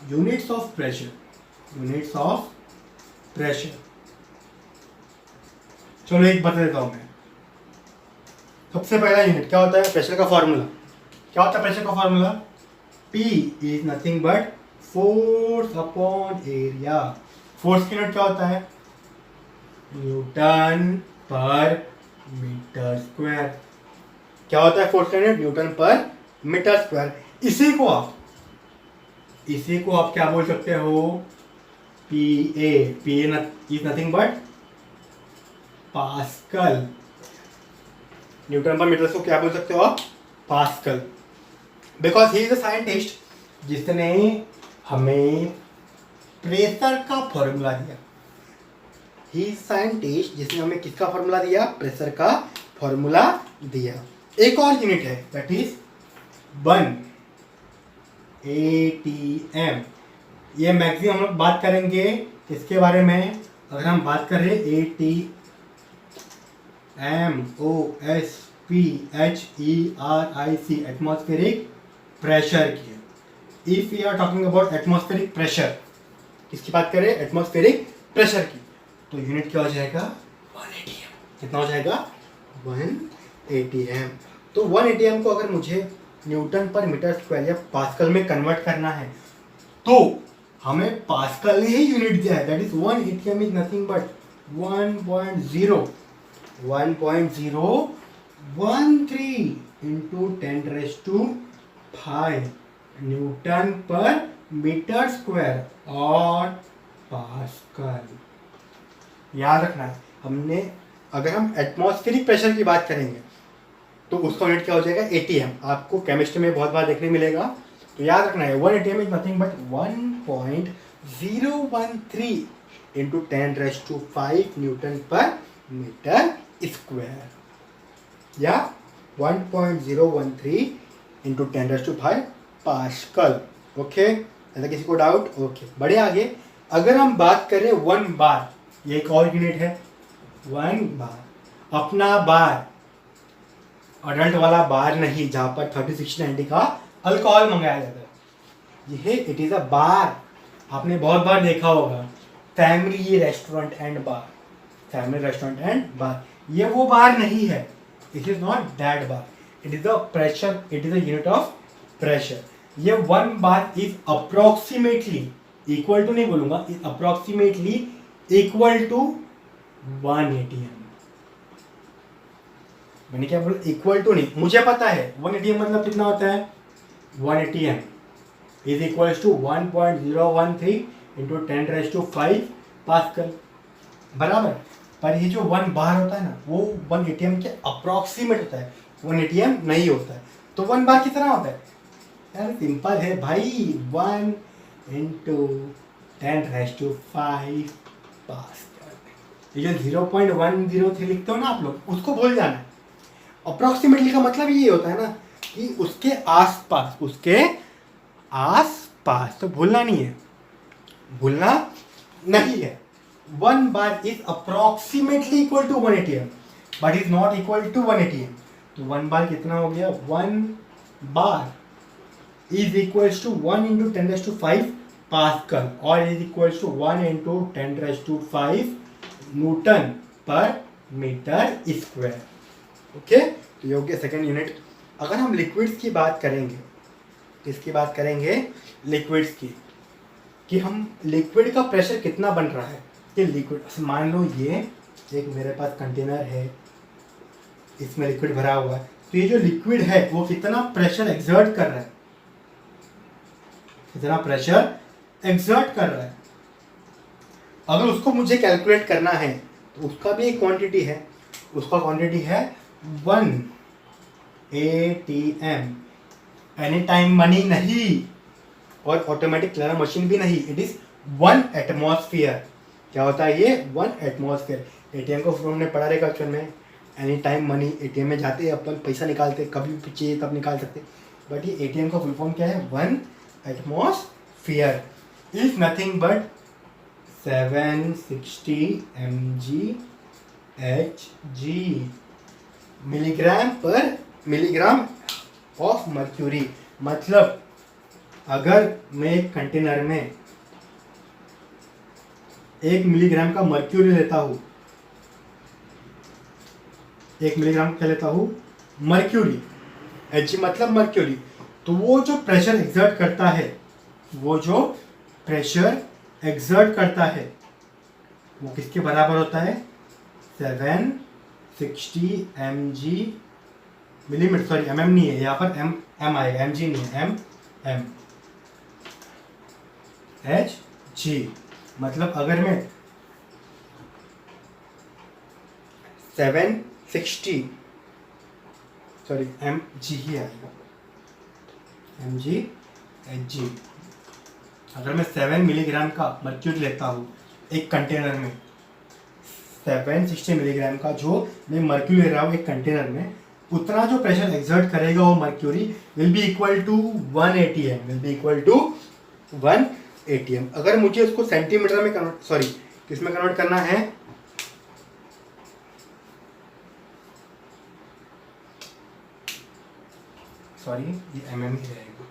S1: units of pressure, units of pressure. चलो एक बता देता हूं मैं। सबसे पहला यूनिट क्या होता है, प्रेशर का फॉर्मूला। क्या होता है प्रेशर का formula? P is nothing but force upon area. Force की यूनिट क्या होता है? Newton per metre square. क्या होता है फोर्स का unit? Newton per metre square. इसी को आप क्या बोल सकते हो? PA। PA is nothing but pascal. Newton per metre को क्या बोल सकते हो आप? Pascal. Because he is a scientist जिसने हमें प्रेशर का फॉर्मूला दिया। ही साइंटिस्ट जिसने हमें किसका फॉर्मूला दिया? प्रेशर का फॉर्मूला दिया। एक और यूनिट है दैट इज 1 ATM। ये मैक्सिमम हम लोग बात करेंगे इसके बारे में। अगर हम बात कर रहे ATM, OSPHERIC, एटमॉस्फेरिक प्रेशर की। If we are talking about atmospheric pressure, किसकी बात करें? एटमॉस्फेरिक प्रेशर की। तो यूनिट क्या हो जाएगा? 1 ATM। कितना हो जाएगा? 1 ATM। तो 1 ATM को अगर मुझे न्यूटन पर मीटर स्क्वायर या पास्कल में कन्वर्ट करना है तो हमें पास्कल ने ही यूनिट दिया है, that is 1 ATM is nothing but 1.0 1.013 into 10⁵ newton per metre square और पास्कल। याद रखना है, हमने अगर हम एटमॉस्फेरिक प्रेशर की बात करेंगे तो उसका यूनिट क्या हो जाएगा, ATM। आपको केमिस्ट्री में बहुत बार देखने मिलेगा, तो याद रखना है 1 ATM is nothing but 1.013 into 10⁵ newton per metre square, या 1.013 इंटू 10⁵ पास्कल। ओके, ऐसा किसी को डाउट? ओके, बढ़े आगे। अगर हम बात करें 1 बार, ये एक और यूनिट है 1 बार। अपना बार, अडल्ट वाला बार नहीं, जहां पर 30, 60, 90 का अल्कोहल मंगाया जाता है, ये इट इज अ बार। आपने बहुत बार देखा होगा family restaurant and bar, family restaurant and bar. ये वो बार नहीं है, it is not that bar, it is the pressure, it is the unit of pressure. ये 1 bar is approximately equal to, नहीं बोलूंगा, is approximately equal to 1 ATM। मैंने क्या बोला, इक्वल टू नहीं, मुझे पता है 1 ATM मतलब कितना होता है, 1 ATM is equal to 1.013 into 10⁵ pascal, बराबर। पर ये जो 1 बार होता है ना, वो 1 ATM के अप्रोक्सीमेट होता है, 1 ATM नहीं होता है। तो 1 बार कितना होता है यार, सिंपल है भाई, 1 इंटू 10⁵ पास्कल। ये जो 0.103 लिखते हो ना आप लोग, उसको भूल जाना है। अप्रोक्सीमेटली का मतलब ये होता है ना कि उसके आसपास, उसके आसपास, तो भूलना नहीं है, भूलना नहीं है। 1 bar is approximately equal to 1 ATM but is not equal to 1 ATM। तो 1 बार कितना हो गया, 1 bar is equal to 1 into 10⁵ pascal और is equal to 1 into 10⁵ newton per metre square. Okay, तो ये हो गया सेकेंड यूनिट। अगर हम लिक्विड्स की बात करेंगे, किसकी बात करेंगे, लिक्विड्स की, कि हम लिक्विड का प्रेशर कितना बन रहा है। कि लिक्विड, मान लो ये एक मेरे पास कंटेनर है, इसमें लिक्विड भरा हुआ है, तो ये जो लिक्विड है वो कितना प्रेशर एक्सर्ट कर रहा है, कितना प्रेशर एक्सर्ट कर रहा है। अगर उसको मुझे कैलकुलेट करना है तो उसका भी एक क्वांटिटी है, उसका क्वांटिटी है 1 ATM। एनी टाइम मनी नहीं और ऑटोमेटिक क्लैनर मशीन भी नहीं, इट इज 1 एटमॉस्फेयर। क्या होता है ये, 1 एटमॉस्फेयर। ATM को हमने पढ़ा रहेगा क्वेश्चन में, एनी टाइम मनी। ATM में जाते हैं अपन, पैसा निकालते, कभी भी चाहिए तब निकाल सकते, बट ये ATM का फुल फॉर्म क्या है, 1 atmosphere is nothing but 760 mgHg, milligram of mercury. मतलब अगर मैं एक कंटेनर में 1 मिलीग्राम का मर्क्यूरी लेता हूँ, 1 मिलीग्राम क्या लेता हूँ, मर्क्यूरी, Hg मतलब मर्क्यूरी, तो वो जो प्रेशर एक्सर्ट करता है, वो जो प्रेशर एक्सर्ट करता है वो किसके बराबर होता है, 760 mg मिलीमीटर, सॉरी mm नहीं है यहाँ पर, m आएगा, mg नहीं है, m Hg। मतलब अगर मैं 760, सॉरी mg ही आएगा, mg Hg। अगर मैं 7 मिलीग्राम का मर्क्यूरी लेता हूँ एक कंटेनर में, 760 मिलीग्राम का जो मैं मर्क्यूरी ले रहा हूँ एक कंटेनर में, उतना जो प्रेशर एक्सर्ट करेगा वो mercury will be equal to 1 ATM, will be equal to 1 ATM। अगर मुझे उसको सेंटीमीटर में कन्वर्ट, सॉरी किस में कन्वर्ट करना है, सॉरी ये mm ही रहेगा,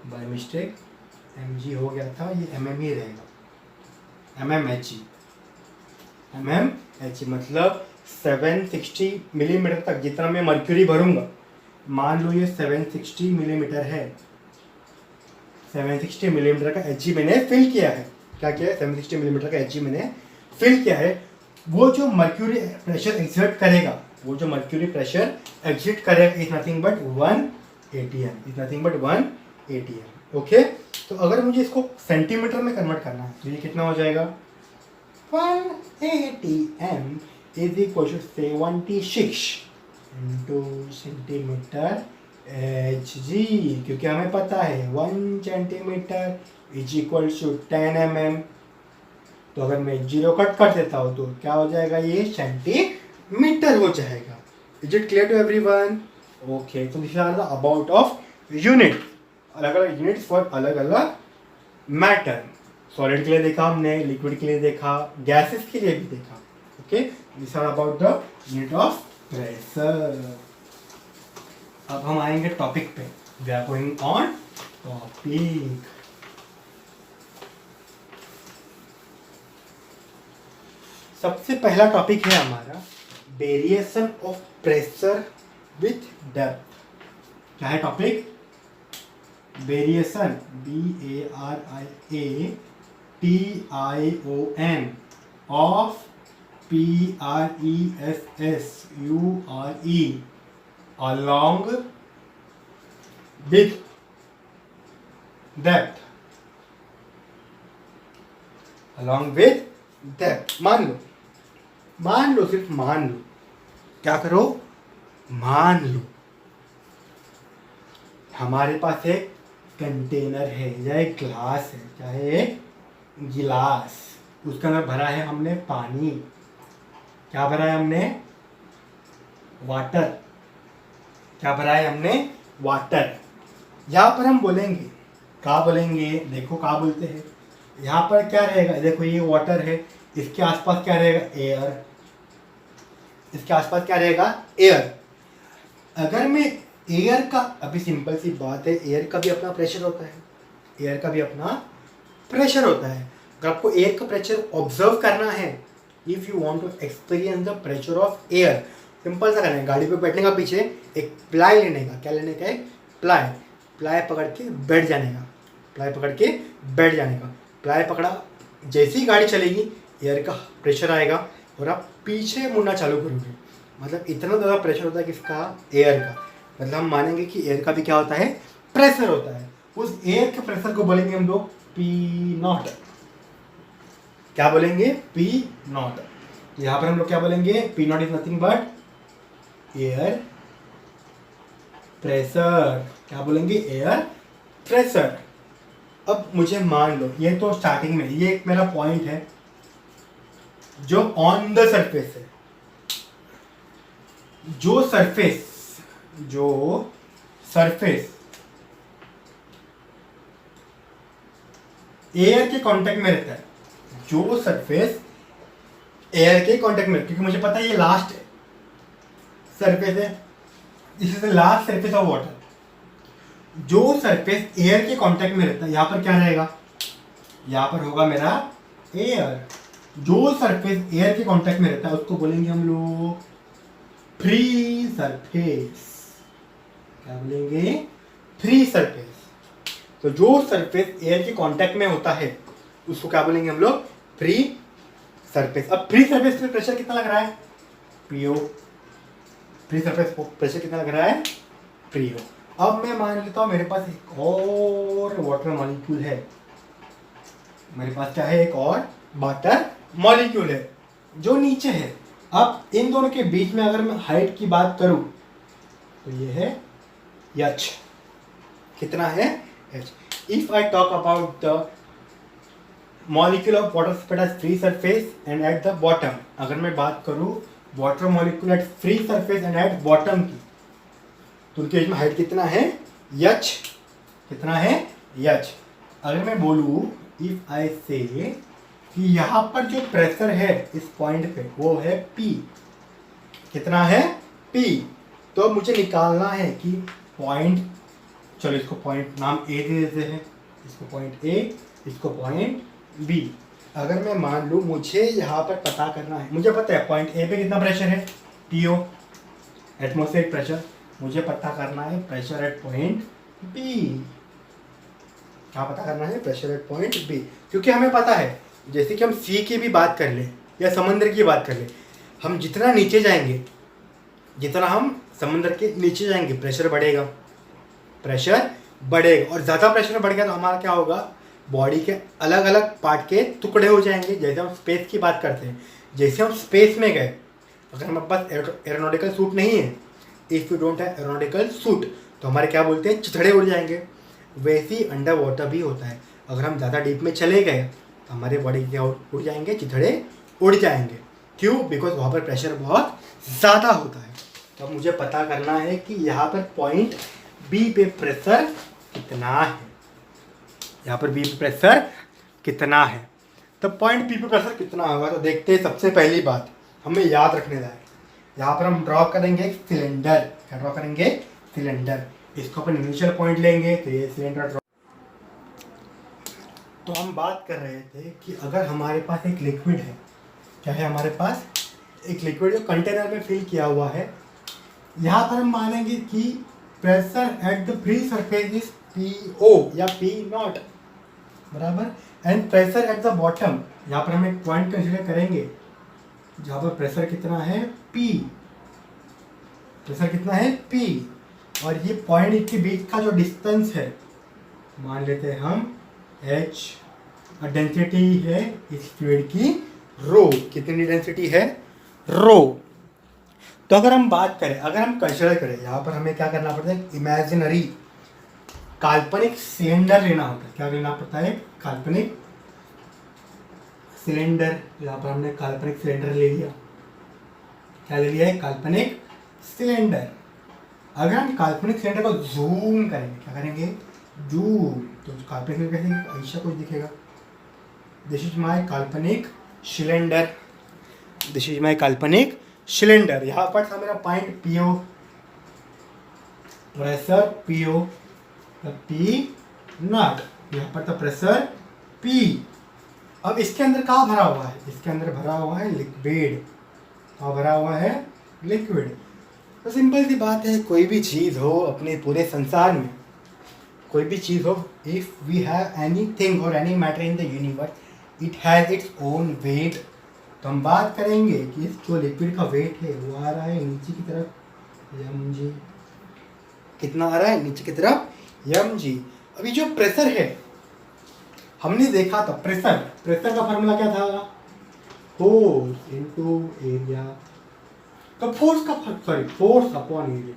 S1: बाय मिस्टेक mg हो गया था, ये mm ही रहेगा, mmHg, mmHg मतलब 760 मिलीमीटर तक जितना मैं मर्क्यूरी भरूंगा, मान लो ये 760 मिलीमीटर है, 760 मिलीमीटर का Hg मैंने फिल किया है, क्या किया है, 760 मिलीमीटर का Hg मैंने फिल किया है, वो जो मर्क्यूरी प्रेशर एग्जिट करेगा, वो जो मर्क्यूरी प्रेशर एग्जिट करेगा is nothing but 1 atm, is nothing but 1 atm। Okay, तो अगर मुझे इसको सेंटीमीटर में कन्वर्ट करना है तो ये कितना हो जाएगा, 1 atm is equal to 76 into centimetre hg, क्योंकि हमें पता है 1 centimetre is equal to 10 mm। तो अगर मैं 0 कट कर देता हूँ तो क्या हो जाएगा, ये सेंटीमीटर हो जाएगा। Is it clear to everyone? Okay, तो this are the about of unit, अलग अलग यूनिट्स फॉर अलग अलग मैटर। सॉलिड के लिए देखा हमने, लिक्विड के लिए देखा, गैसेस के लिए भी देखा। Okay, this are about the unit of pressure. अब हम आएंगे टॉपिक पे, we are going on topic. सबसे पहला टॉपिक है हमारा variation of pressure with depth. क्या है topic? Variation, VARIATION of PRESSURE along with depth, along with depth। मान लो, सिर्फ मान लो, क्या करो, मान लो हमारे पास एक कंटेनर है या एक ग्लास है, चाहे एक गिलास, उसके अंदर भरा है हमने पानी। क्या भरा है हमने? वाटर। क्या भरा है हमने? वाटर। यहाँ पर हम बोलेंगे, क्या बोलेंगे, देखो क्या बोलते हैं, यहाँ पर क्या रहेगा, देखो ये वाटर है, इसके आसपास क्या रहेगा, एयर। इसके आसपास क्या रहेगा, एयर। अगर मैं एयर का, अभी सिंपल सी बात है, एयर का भी अपना प्रेशर होता है, एयर का भी अपना प्रेशर होता है। अगर आपको एयर का प्रेशर ऑब्जर्व करना है, if you want to experience the pressure of air, simple सा करना है, गाड़ी पे बैठने का पीछे एक प्लाई लेने का, क्या लेने का, एक प्लाई, प्लाई पकड़ के बैठ जाने का, प्लाई पकड़ के बैठ जाने का, प्लाई पकड़ा, जैसी ही गाड़ी चलेगी एयर का प्रेशर आएगा और आप पीछे मुड़ना चालू करोगे, मतलब इतना ज़्यादा प्रेशर होता है किसका, एयर का। मतलब हम मानेंगे कि एयर का भी क्या होता है, प्रेशर होता है। उस एयर के प्रेशर को बोलेंगे हम लोग P0। क्या बोलेंगे, P0। यहाँ पर हम लोग क्या बोलेंगे, P0 is nothing but air pressure. क्या बोलेंगे, एयर प्रेशर। अब मुझे मान लो, ये तो स्टार्टिंग में, ये एक मेरा पॉइंट है जो ऑन द सरफेस है, जो सरफेस एयर के कांटेक्ट में रहता है, जो सरफेस एयर के कांटेक्ट में, क्योंकि मुझे पता है ये लास्ट सरफेस है, this is the last surface of water. जो सरफेस एयर के कांटेक्ट में रहता है, यहां पर क्या रहेगा, यहां पर होगा मेरा एयर। जो सरफेस एयर के कांटेक्ट में रहता है उसको बोलेंगे हम लोग फ्री सरफेस। क्या बोलेंगे, फ्री सरफेस। तो जो सरफेस एयर के कांटेक्ट में होता है उसको क्या बोलेंगे हम लोग, फ्री सरफेस। अब फ्री सरफेस पे प्रेशर कितना लग रहा है, PO। फ्री सरफेस प्रेशर कितना लग रहा है, PO। अब मैं मान लेता हूं मेरे पास एक और वाटर मॉलिक्यूल है, मेरे पास क्या है, एक और वाटर मॉलिक्यूल है जो नीचे है। अब इन दोनों के बीच में अगर मैं हाइट की बात करूं तो ये है h। कितना है, h। If I talk about the molecule of water spread at free surface and at the bottom, अगर मैं बात करूं water molecule at free surface and at bottom की, तो उनके बीच में हाइट कितना है, h। कितना है, h। अगर मैं बोलूं, इफ आई से कि यहाँ पर जो प्रेशर है इस पॉइंट पे वो है P। कितना है, P। तो मुझे निकालना है कि पॉइंट, चलो इसको पॉइंट नाम A दे देते हैं, इसको पॉइंट A, इसको पॉइंट B। अगर मैं मान लूँ मुझे यहाँ पर पता करना है, मुझे पता है पॉइंट A पे कितना प्रेशर है, TO, एटमॉस्फेरिक प्रेशर। मुझे पता करना है प्रेशर एट पॉइंट B। क्या पता करना है, प्रेशर एट पॉइंट B। क्योंकि हमें पता है, जैसे कि हम C की भी बात कर लें, या समंदर की बात कर ले, हम जितना नीचे जाएंगे, जितना हम समंदर के नीचे जाएंगे प्रेशर बढ़ेगा, प्रेशर बढ़ेगा, और ज़्यादा प्रेशर बढ़ गया तो हमारा क्या होगा, बॉडी के अलग अलग पार्ट के टुकड़े हो जाएंगे। जैसे हम स्पेस की बात करते हैं, जैसे हम स्पेस में गए, अगर हमारे पास एरोनॉटिकल सूट नहीं है, if you don't have aeronautical suit, तो हमारे क्या बोलते हैं, चिथड़े उड़ जाएंगे। वैसे ही अंडर वाटर भी होता है, अगर हम ज़्यादा डीप में चले गए तो हमारे बॉडी क्या उड़ जाएंगे, चिथड़े उड़ जाएंगे। क्यों? बिकॉज वहाँ पर प्रेशर बहुत ज़्यादा होता है। तो अब मुझे पता करना है कि यहाँ पर पॉइंट बी पे प्रेशर कितना है, यहाँ पर बी पे प्रेशर कितना है। तो पॉइंट बी पे प्रेशर कितना होगा, तो देखते हैं। सबसे पहली बात हमें याद रखने लायक, यहाँ पर हम ड्रॉ करेंगे एक सिलेंडर। क्या ड्रॉ करेंगे? सिलेंडर। इसको अपन इनिशियल पॉइंट लेंगे, तो ये सिलेंडर ड्रॉ। तो हम बात कर रहे थे कि अगर हमारे पास एक लिक्विड है, क्या है हमारे पास, एक लिक्विड जो कंटेनर में फिल किया हुआ है, यहाँ पर हम मानेंगे कि pressure at the free surface is PO या P0 बराबर, and pressure eight the bottom, यहाँ पर हम एक पॉइंट कंसीडर करेंगे जहाँ पर प्रेशर कितना है, P, प्रेशर कितना है, P, और ये पॉइंट के बीच का जो डिस्टेंस है मान लेते हैं हम H, और डेंसिटी है इस फ्लूइड की रो। कितनी डेंसिटी है? रो। तो अगर हम बात करें, अगर हम कंसीडर करें, यहाँ पर हमें क्या करना पड़ता है, इमेजिनरी काल्पनिक सिलेंडर लेना होता है। क्या लेना पड़ता है? काल्पनिक सिलेंडर। यहाँ पर हमने काल्पनिक सिलेंडर ले लिया। क्या ले लिया है? काल्पनिक सिलेंडर। अगर हम काल्पनिक सिलेंडर को जूम करेंगे, क्या करेंगे? जूम। तो काल्पनिक सिलेंडर कैसे ऐसा कुछ दिखेगा, दिस इज माई काल्पनिक सिलेंडर, दिस इज माई काल्पनिक सिलेंडर। यहाँ पर था मेरा point PO, pressure PO, P0, यहाँ पर था प्रेशर P। अब इसके अंदर कहाँ भरा हुआ है? इसके अंदर भरा हुआ है लिक्विड। कहाँ भरा हुआ है? लिक्विड। तो सिंपल सी बात है, कोई भी चीज़ हो अपने पूरे संसार में, कोई भी चीज़ हो, if we have anything और any matter in the universe, it has its own weight. तो हम बात करेंगे कि इस जो लिक्विड का वेट है वो आ रहा है नीचे की तरफ mg। कितना आ रहा है? नीचे की तरफ mg। अभी जो प्रेशर है, हमने देखा था प्रेशर का फार्मूला क्या था? Force into area. तो फोर्स अपॉन एरिया,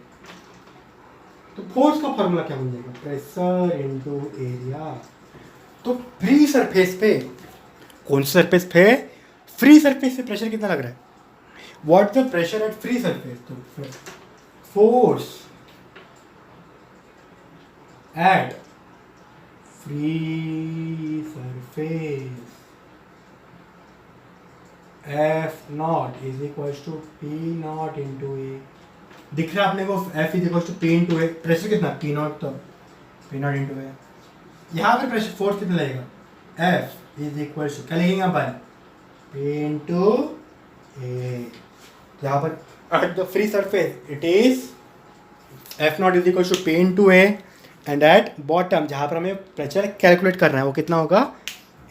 S1: तो फोर्स का फार्मूला क्या बन जाएगा? Pressure into area. तो फ्री सरफेस पे, कौन सी सरफेस पे? फ्री सरफेस पे प्रेशर कितना लग रहा है? What the pressure at free surface? तो force at free surface F0 is equal to P0 into A. दिख रहा है आपने को? F is equal to P into A. Pressure कितना? P0, तो P0 इंटू ए। यहाँ पे प्रेशर फोर्स कितना लगेगा? F इज इक्वल टू, क्या लिखेंगे अपन? P into A. यहाँ पर at the free surface it is F0 is equal to P into A, and at bottom जहाँ पर हमें प्रेशर कैलकुलेट करना है वो कितना होगा?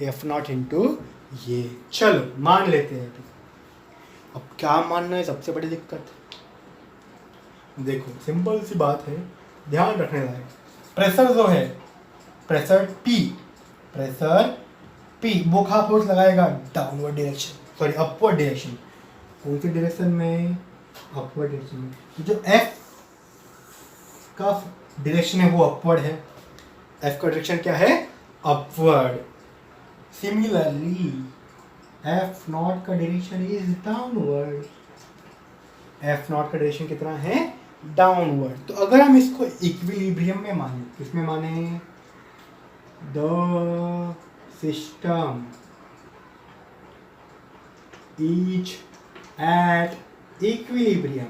S1: F0 इंटू ये। चलो मान लेते हैं। अब क्या मानना है, सबसे बड़ी दिक्कत। देखो सिंपल सी बात है, ध्यान रखने लायक। प्रेशर जो है, प्रेशर P, वो कहाँ फोर्स लगाएगा? Downward direction, sorry upward direction. कौन सी डायरेक्शन में? अपवर्ड डायरेक्शन में। जो F का डायरेक्शन है वो अपवर्ड है। F का डायरेक्शन क्या है? अपवर्ड। सिमिलरली F0 का डायरेक्शन इज डाउनवर्ड। F0 का डायरेक्शन कितना है? डाउनवर्ड। तो अगर हम इसको इक्विलिब्रियम में माने, किसमें माने? The system is at equilibrium,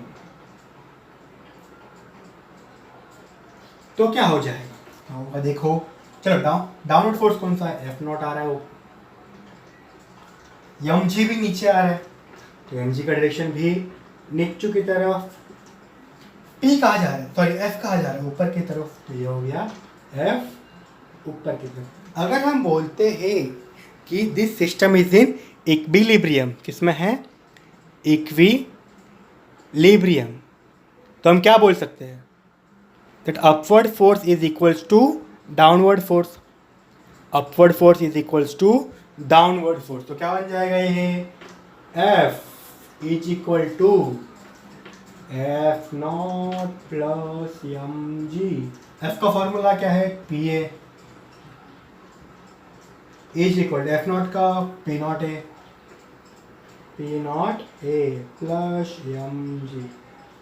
S1: तो क्या हो जाएगा? होगा देखो, चलो डाउनवर्ड फोर्स कौन सा है? F0 आ रहा है, वो mg भी नीचे आ रहा है, तो mg का डायरेक्शन भी नीचे की तरफ। P कहाँ जा रहा है? सॉरी F कहाँ जा रहा है? ऊपर की तरफ। तो ये हो गया F ऊपर की तरफ। अगर हम बोलते हैं कि this system is in equilibrium. किसमें है? इक्विलिब्रियम। तो हम क्या बोल सकते हैं? That upward force is equals to downward force. Upward force is equals to downward force. तो क्या बन जाएगा ये? F is equal to F0 plus mg। F का फॉर्मूला क्या है? PA इज इक्वल F0 का P0 A, P0 A plus mg।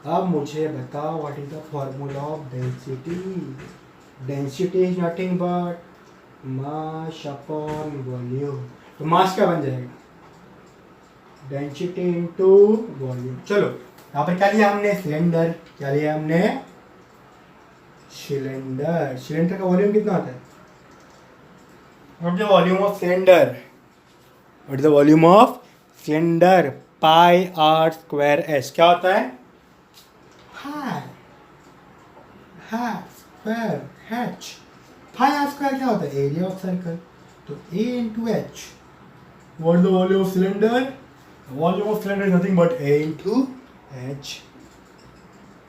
S1: अब मुझे बताओ what is the formula of density? Density is nothing but mass upon volume. तो मास क्या बन जाएगा? Density into volume. चलो यहाँ पर क्या लिया हमने? सिलेंडर। क्या लिया हमने? सिलेंडर। सिलेंडर का वॉल्यूम कितना होता है? What is the volume of cylinder? What is the volume of cylinder? Pi R square S. क्या होता है? Square H. Pi R square क्या होता है? Area of circle. तो A into H. What is the volume of cylinder? Volume of cylinder is nothing but A into H.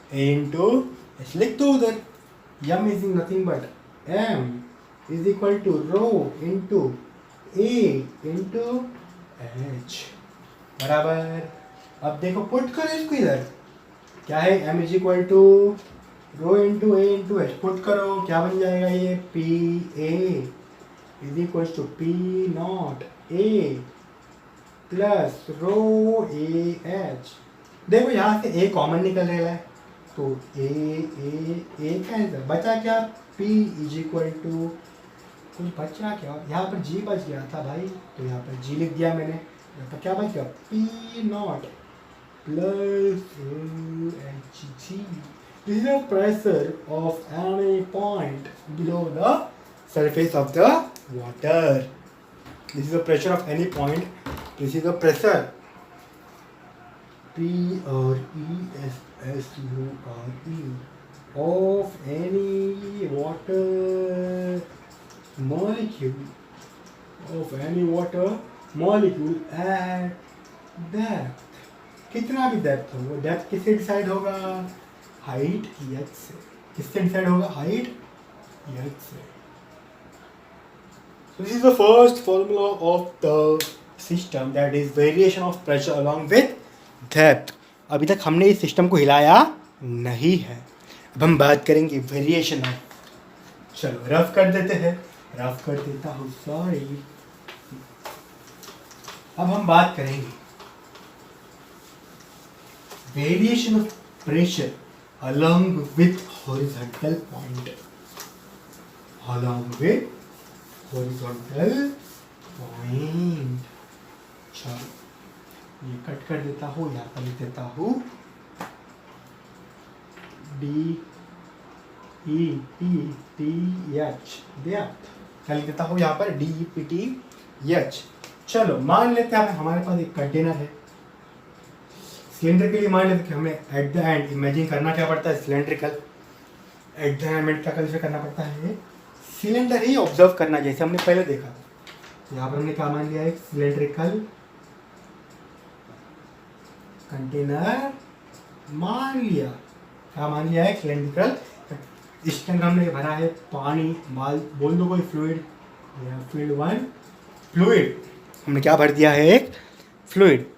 S1: A into H. लिख दो उधर। M is nothing but M is equal to rho into A into H बराबर। अब देखो put करो इसको इधर। क्या है? M is equal to rho into A into H। Put करो क्या बन जाएगा ये? PA is equal to P0 A plus row A H. देखो यहाँ से ए कॉमन निकल रहा है तो ए कैंसिल। बचा क्या? पी इज इक्वल टू कुछ बचा क्या? यहाँ पर जी बच गया था भाई, तो यहाँ पर जी लिख दिया मैंने। यहाँ पर क्या बच गया? P0 plus H G. This is the pressure of any point below the surface of the water. This is the pressure of any point. This is the pressure. P R E S S U R E of any water molecule at depth. कितना भी depth हो, वो depth किससे decide होगा? Height H से। किससे decide होगा? Height H से। So this is the first formula of the system, that is variation of pressure along with depth. अभी तक हमने इस सिस्टम को हिलाया नहीं है। अब हम बात करेंगे वेरिएशन ऑफ। चलो रफ कर देते हैं। रफ कर देता हूँ, सॉरी। अब हम बात करेंगे variation of pressure along with horizontal point. Along with horizontal point। चलो ये कट कर देता हूँ, यहाँ पर लिख देता हूँ D E P T H. Depth क्या लिख देता हूँ यहाँ पर? D E P T H. चलो मान लेते हैं हमारे पास एक कंटेनर है। सिलेंडर के लिए मान लेते हैं कि हमें एट द एंड इमेजिन करना क्या पड़ता है? सिलेंड्रिकल। एट द एंड क्या कल्चर करना पड़ता है? सिलेंडर ही ऑब्जर्व करना, जैसे हमने पहले देखा। यहाँ पर हमने क्या मान लिया? एक सिलेंड्रिकल कंटेनर मान लिया। क्या मान लिया है? सिलेंड्रिकल। इसके अंदर हमने भरा है पानी। बोल दो कोई फ्लूइड। Field one fluid. हमने क्या भर दिया है? एक फ्लूइड।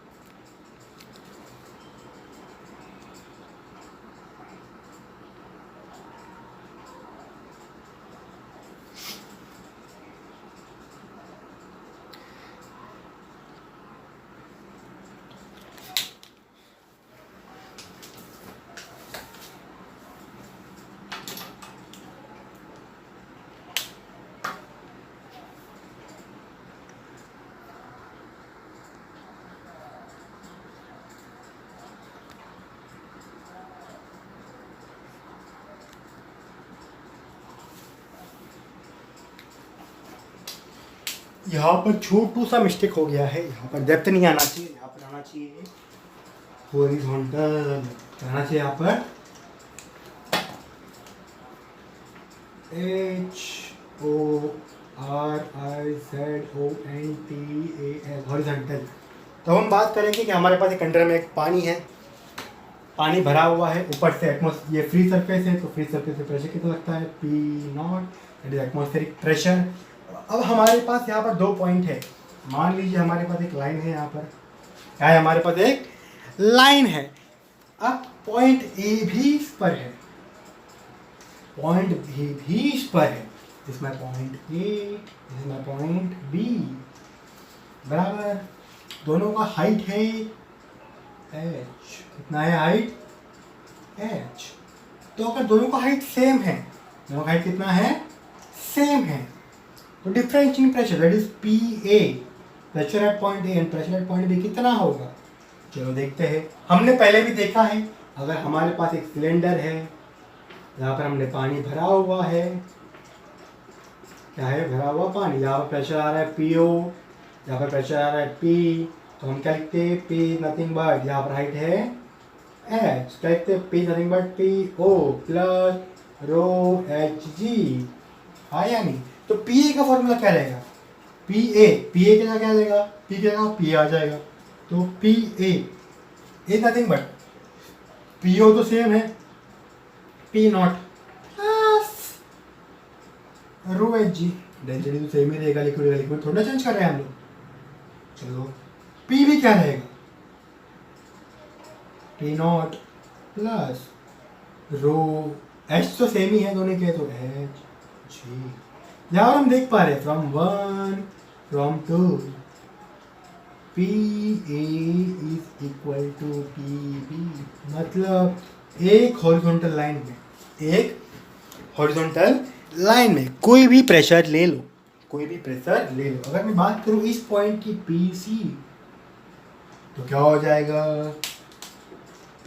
S1: यहाँ पर छोटू सा मिस्टेक हो गया है। यहाँ पर डेप्थ नहीं आना चाहिए, यहाँ पर आना चाहिए हॉरिजॉन्टल। आना चाहिए यहाँ पर H O RIZONTAL हॉरिजॉन्टल। तो हम बात करेंगे कि हमारे पास एक कंटेनर में एक पानी है, पानी भरा हुआ है, ऊपर से एटमॉस्फेयर, ये फ्री सरफेस है, तो फ्री सरफेस पे प्रेशर कितना लगता है P not, that is atmospheric pressure. अब हमारे पास यहाँ पर 2 पॉइंट है, मान लीजिए हमारे पास एक लाइन है, यहाँ पर क्या है, हमारे पास एक लाइन है। अब पॉइंट ए भी इस पर है, पॉइंट बी भी इस पर है, इसमें पॉइंट ए, इसमें पॉइंट बी, बराबर। दोनों का हाइट है h, कितना है हाइट h। तो अगर दोनों का हाइट सेम है, दोनों का हाइट कितना है, सेम है, तो difference in pressure that is PA, pressure at point A and pressure at point B कितना होगा। चलो देखते हैं। हमने पहले भी देखा है, अगर हमारे पास एक सिलेंडर है, यहाँ पर हमने पानी भरा हुआ है, क्या है, भरा हुआ पानी, यहाँ पर प्रेशर आ रहा है PO, यहाँ पर प्रेशर आ रहा है P, तो हम क्या लिखते हैं, P नथिंग बट, यहाँ पर हाइट है h, क्या लिखते हैं, P nothing but PO plus row HG, हाँ या नहीं। तो PA का फॉर्मूला क्या रहेगा, PA क्या क्या रहेगा, P क्या रहेगा, P आ जाएगा, तो PA is nothing but, PO तो सेम है, P naught rho HG, density तो सेम ही रहेगा, लिक्विड का लिक्विड थोड़ा चेंज कर रहे हैं हम लोग। चलो P भी क्या रहेगा, P not plus row, H तो सेम ही है दोनों के, तो HG। यहाँ हम देख पा रहे हैं from 1 from 2 PA is equal to PB, मतलब एक हॉरिजॉन्टल लाइन में, एक हॉरिजॉन्टल लाइन में कोई भी प्रेशर ले लो, कोई भी प्रेशर ले लो। अगर मैं बात करूं इस पॉइंट की PC, तो क्या हो जाएगा,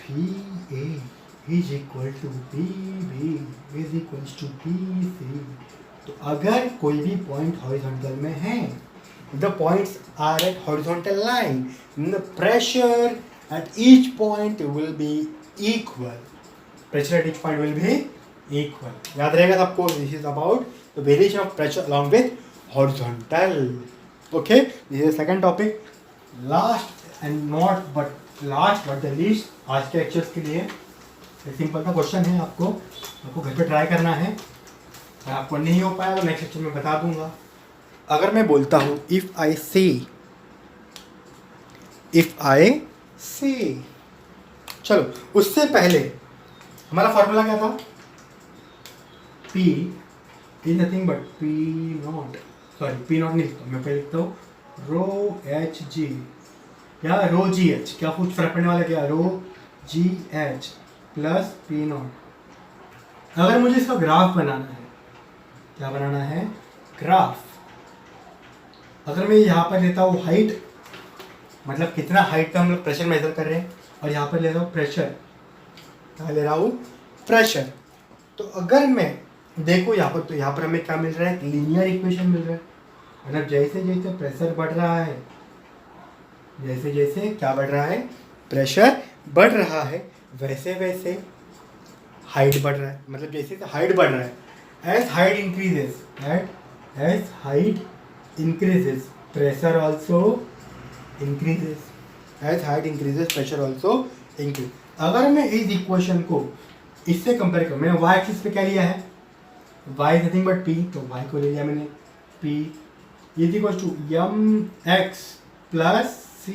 S1: PA is equal to PB is equal to PC। तो अगर कोई भी पॉइंट हॉरिजॉन्टल में है, the points are at horizontal line, the pressure at each point will be equal, pressure at each point will be equal, याद रहेगा सबको। this is about the variation of pressure along with horizontal, okay, this is the second topic, last and not but last but the least, आज के lectures के लिए एक simple सा question है, आपको घर पे ट्राई करना है, अगर आपको नहीं हो पाया तो नेक्स्ट लेक्चर में बता दूंगा। अगर मैं बोलता हूँ इफ आई से, चलो उससे पहले हमारा फॉर्मूला क्या था, P is nothing but P not नहीं लिखता मैं, पहले लिखता हूँ रो HG या रो GH, क्या कुछ फर्क पड़ने वाला, क्या रो GH प्लस P नॉट। अगर मुझे इसका ग्राफ बनाना है, क्या बनाना है, ग्राफ। अगर मैं यहाँ पर लेता हूँ हाइट, मतलब कितना हाइट का हम लोग प्रेशर मेजर कर रहे हैं, और यहाँ पर ले रहा हूँ प्रेशर, क्या ले रहा हूँ, प्रेशर। तो अगर मैं देखो यहाँ पर, तो यहाँ पर हमें क्या मिल रहा है, लीनियर इक्वेशन मिल रहा है, मतलब जैसे जैसे प्रेशर बढ़ रहा है, जैसे जैसे क्या बढ़ रहा है, प्रेशर बढ़ रहा है, वैसे वैसे हाइट बढ़ रहा है, मतलब जैसे हाइट बढ़ रहा है, as height increases pressure also increases, as height increases pressure also increases। अगर मैं इस इक्वेशन को इससे कंपेयर करूँ, मैंने y एक्सिस पे क्या लिया है, y is nothing but p, तो y को ले लिया मैंने p is equal to mx plus c,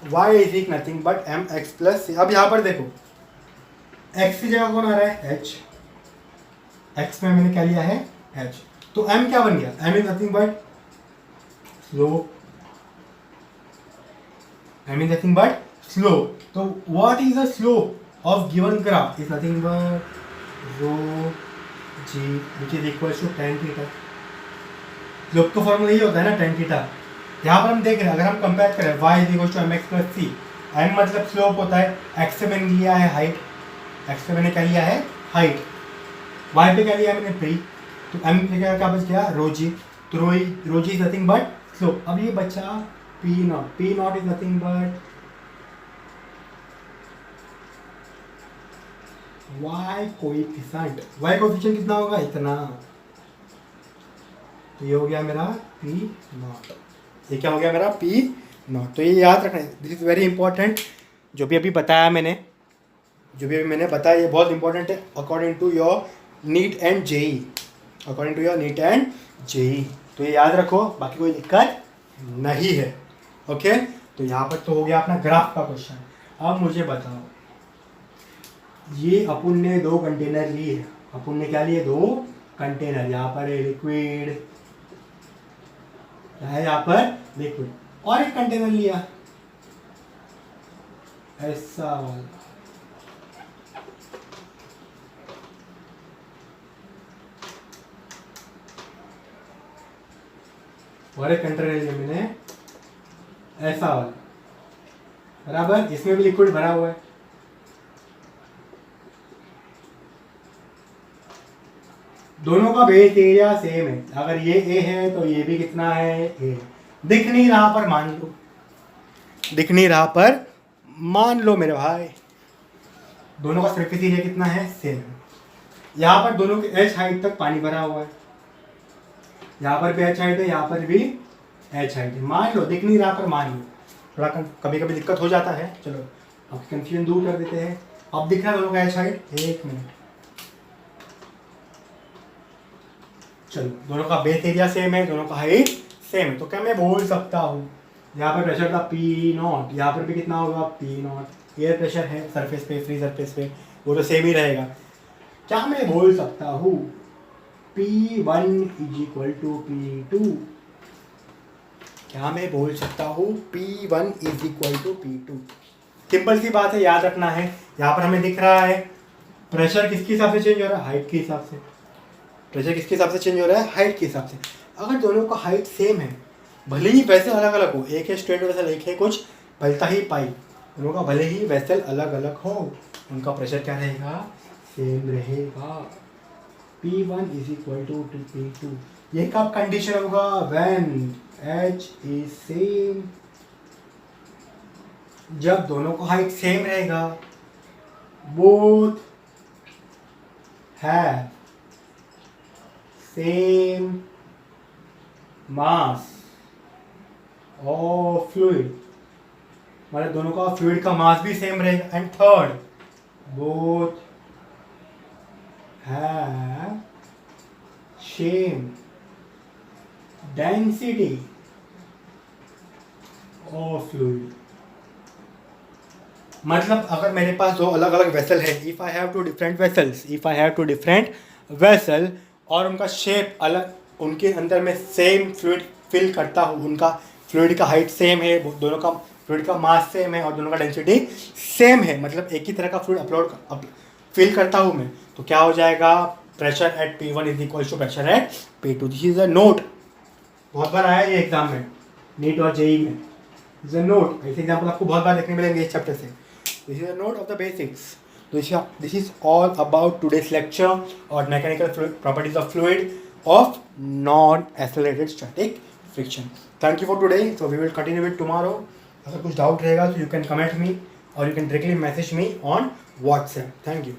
S1: y is equal nothing but mx plus c। अब यहाँ पर देखो x की जगह कौन आ रहा है, h, x में मैंने क्या लिया है, h, तो m क्या बन गया, m is nothing but slope, m is nothing but slope. तो what is the slope of given graph is nothing but rho G which is equal to tan theta. Slope का formula यही होता है ना, tan theta. यहाँ पर हम देख रहे हैं, अगर हम कंपेयर करें y is equal to mx plus c, m मतलब स्लोप होता है, x से मैंने लिया है हाइट, x से मैंने क्या लिया है, हाइट, y पे क्या लिया मैंने p, तो m पे क्या बच गया, रो जी, तो रो जी इज नथिंग बट स्लोप। अब ये बचा p not is nothing but y coefficient कितना होगा, इतना, तो ये हो गया मेरा P नॉट, ये क्या हो गया मेरा P नॉट। तो ये याद रखना, दिस इज़ वेरी इंपॉर्टेंट। जो भी अभी बताया मैंने, ये बहुत इंपॉर्टेंट है according to your NEET and JEE, according to your NEET and JEE. तो ये याद रखो, बाकी कोई दिक्कत नहीं है। ओके, तो यहाँ पर तो हो गया अपना ग्राफ का क्वेश्चन। अब मुझे बताओ, ये अपन ने 2 कंटेनर लिए, अपन ने क्या लिए, 2 कंटेनर। यहाँ पर है लिक्विड, है यहाँ पर लिक्विड, और एक कंटेनर लिया ऐसा वाला, और एक कंटेनर लिया मैंने ऐसा वाला, बराबर। इसमें भी लिक्विड भरा हुआ है। दोनों का बेस एरिया सेम है। अगर ये ए है तो ये भी कितना है, ए। दिख नहीं रहा पर मान लो, दिख नहीं रहा पर मान लो मेरे भाई, दोनों का सरफेस एरिया कितना है, सेम। यहाँ पर दोनों के एच हाइट तक पानी भरा हुआ है, यहाँ पर भी एच हाइट है, यहाँ पर भी एच हाइट है। मान लो, दिख नहीं रहा पर मान लो, थोड़ा कभी कभी दिक्कत हो जाता है। चलो अब कंफ्यूजन दूर कर देते हैं। अब दिख रहा है दोनों का एच हाइट, एक मिनट। चलो, दोनों का बेस एरिया सेम है, दोनों का हाइट सेम है, तो क्या मैं बोल सकता हूँ, यहाँ पर प्रेशर था P नॉट, यहाँ पर भी कितना होगा, P नॉट। एयर प्रेशर है सरफेस पे, फ्री सरफेस पे, वो तो सेम ही रहेगा। क्या मैं बोल सकता हूँ P1 is equal to P2, क्या मैं बोल सकता हूँ P1 is equal to P2। Simple सी बात है, याद रखना है। यहाँ पर हमें दिख रहा है प्रेशर किसके हिसाब से चेंज हो रहा है, हाइट के हिसाब से। प्रेशर किसके हिसाब से चेंज हो रहा है, हाइट के हिसाब से। अगर दोनों का हाइट सेम है, भले ही वैसे अलग अलग हो, एक है स्ट्रेट वेसल, एक है कुछ भलता ही पाइप, दोनों का भले ही वेसल अलग अलग हो, उनका प्रेशर क्या रहेगा, सेम रहेगा। P1 is equal to P2। ये कब कंडीशन होगा, व्हेन H इज सेम, जब दोनों का हाइट सेम रहेगा। Both have same mass of fluid, मतलब दोनों का फ्लूइड का मास भी सेम रहेगा। And third, both have same density of fluid. मतलब अगर मेरे पास 2 अलग अलग वेसल है, if I have 2 different vessels, और उनका शेप अलग, उनके अंदर में सेम फ्लूइड फिल करता हूँ, उनका फ्लूइड का हाइट सेम है, दोनों का फ्लूइड का मास सेम है और दोनों का डेंसिटी सेम है, मतलब एक ही तरह का फ्लूइड फिल करता हूँ मैं, तो क्या हो जाएगा, pressure at P1 is equal to pressure at P2। This is a note, बहुत बार आया ये एग्जाम में, नीट और जेई में। दिस इज अ नोट, ऐसे एग्जाम्पल आपको बहुत बार देखने मिलेंगे इस चैप्टर से। This is a note of the basics. This is all about today's lecture on mechanical properties of fluid of non-accelerated static friction. Thank you for today. So we will continue it tomorrow. अगर कुछ doubt रहेगा तो you can comment me or you can directly message me on WhatsApp. Thank you.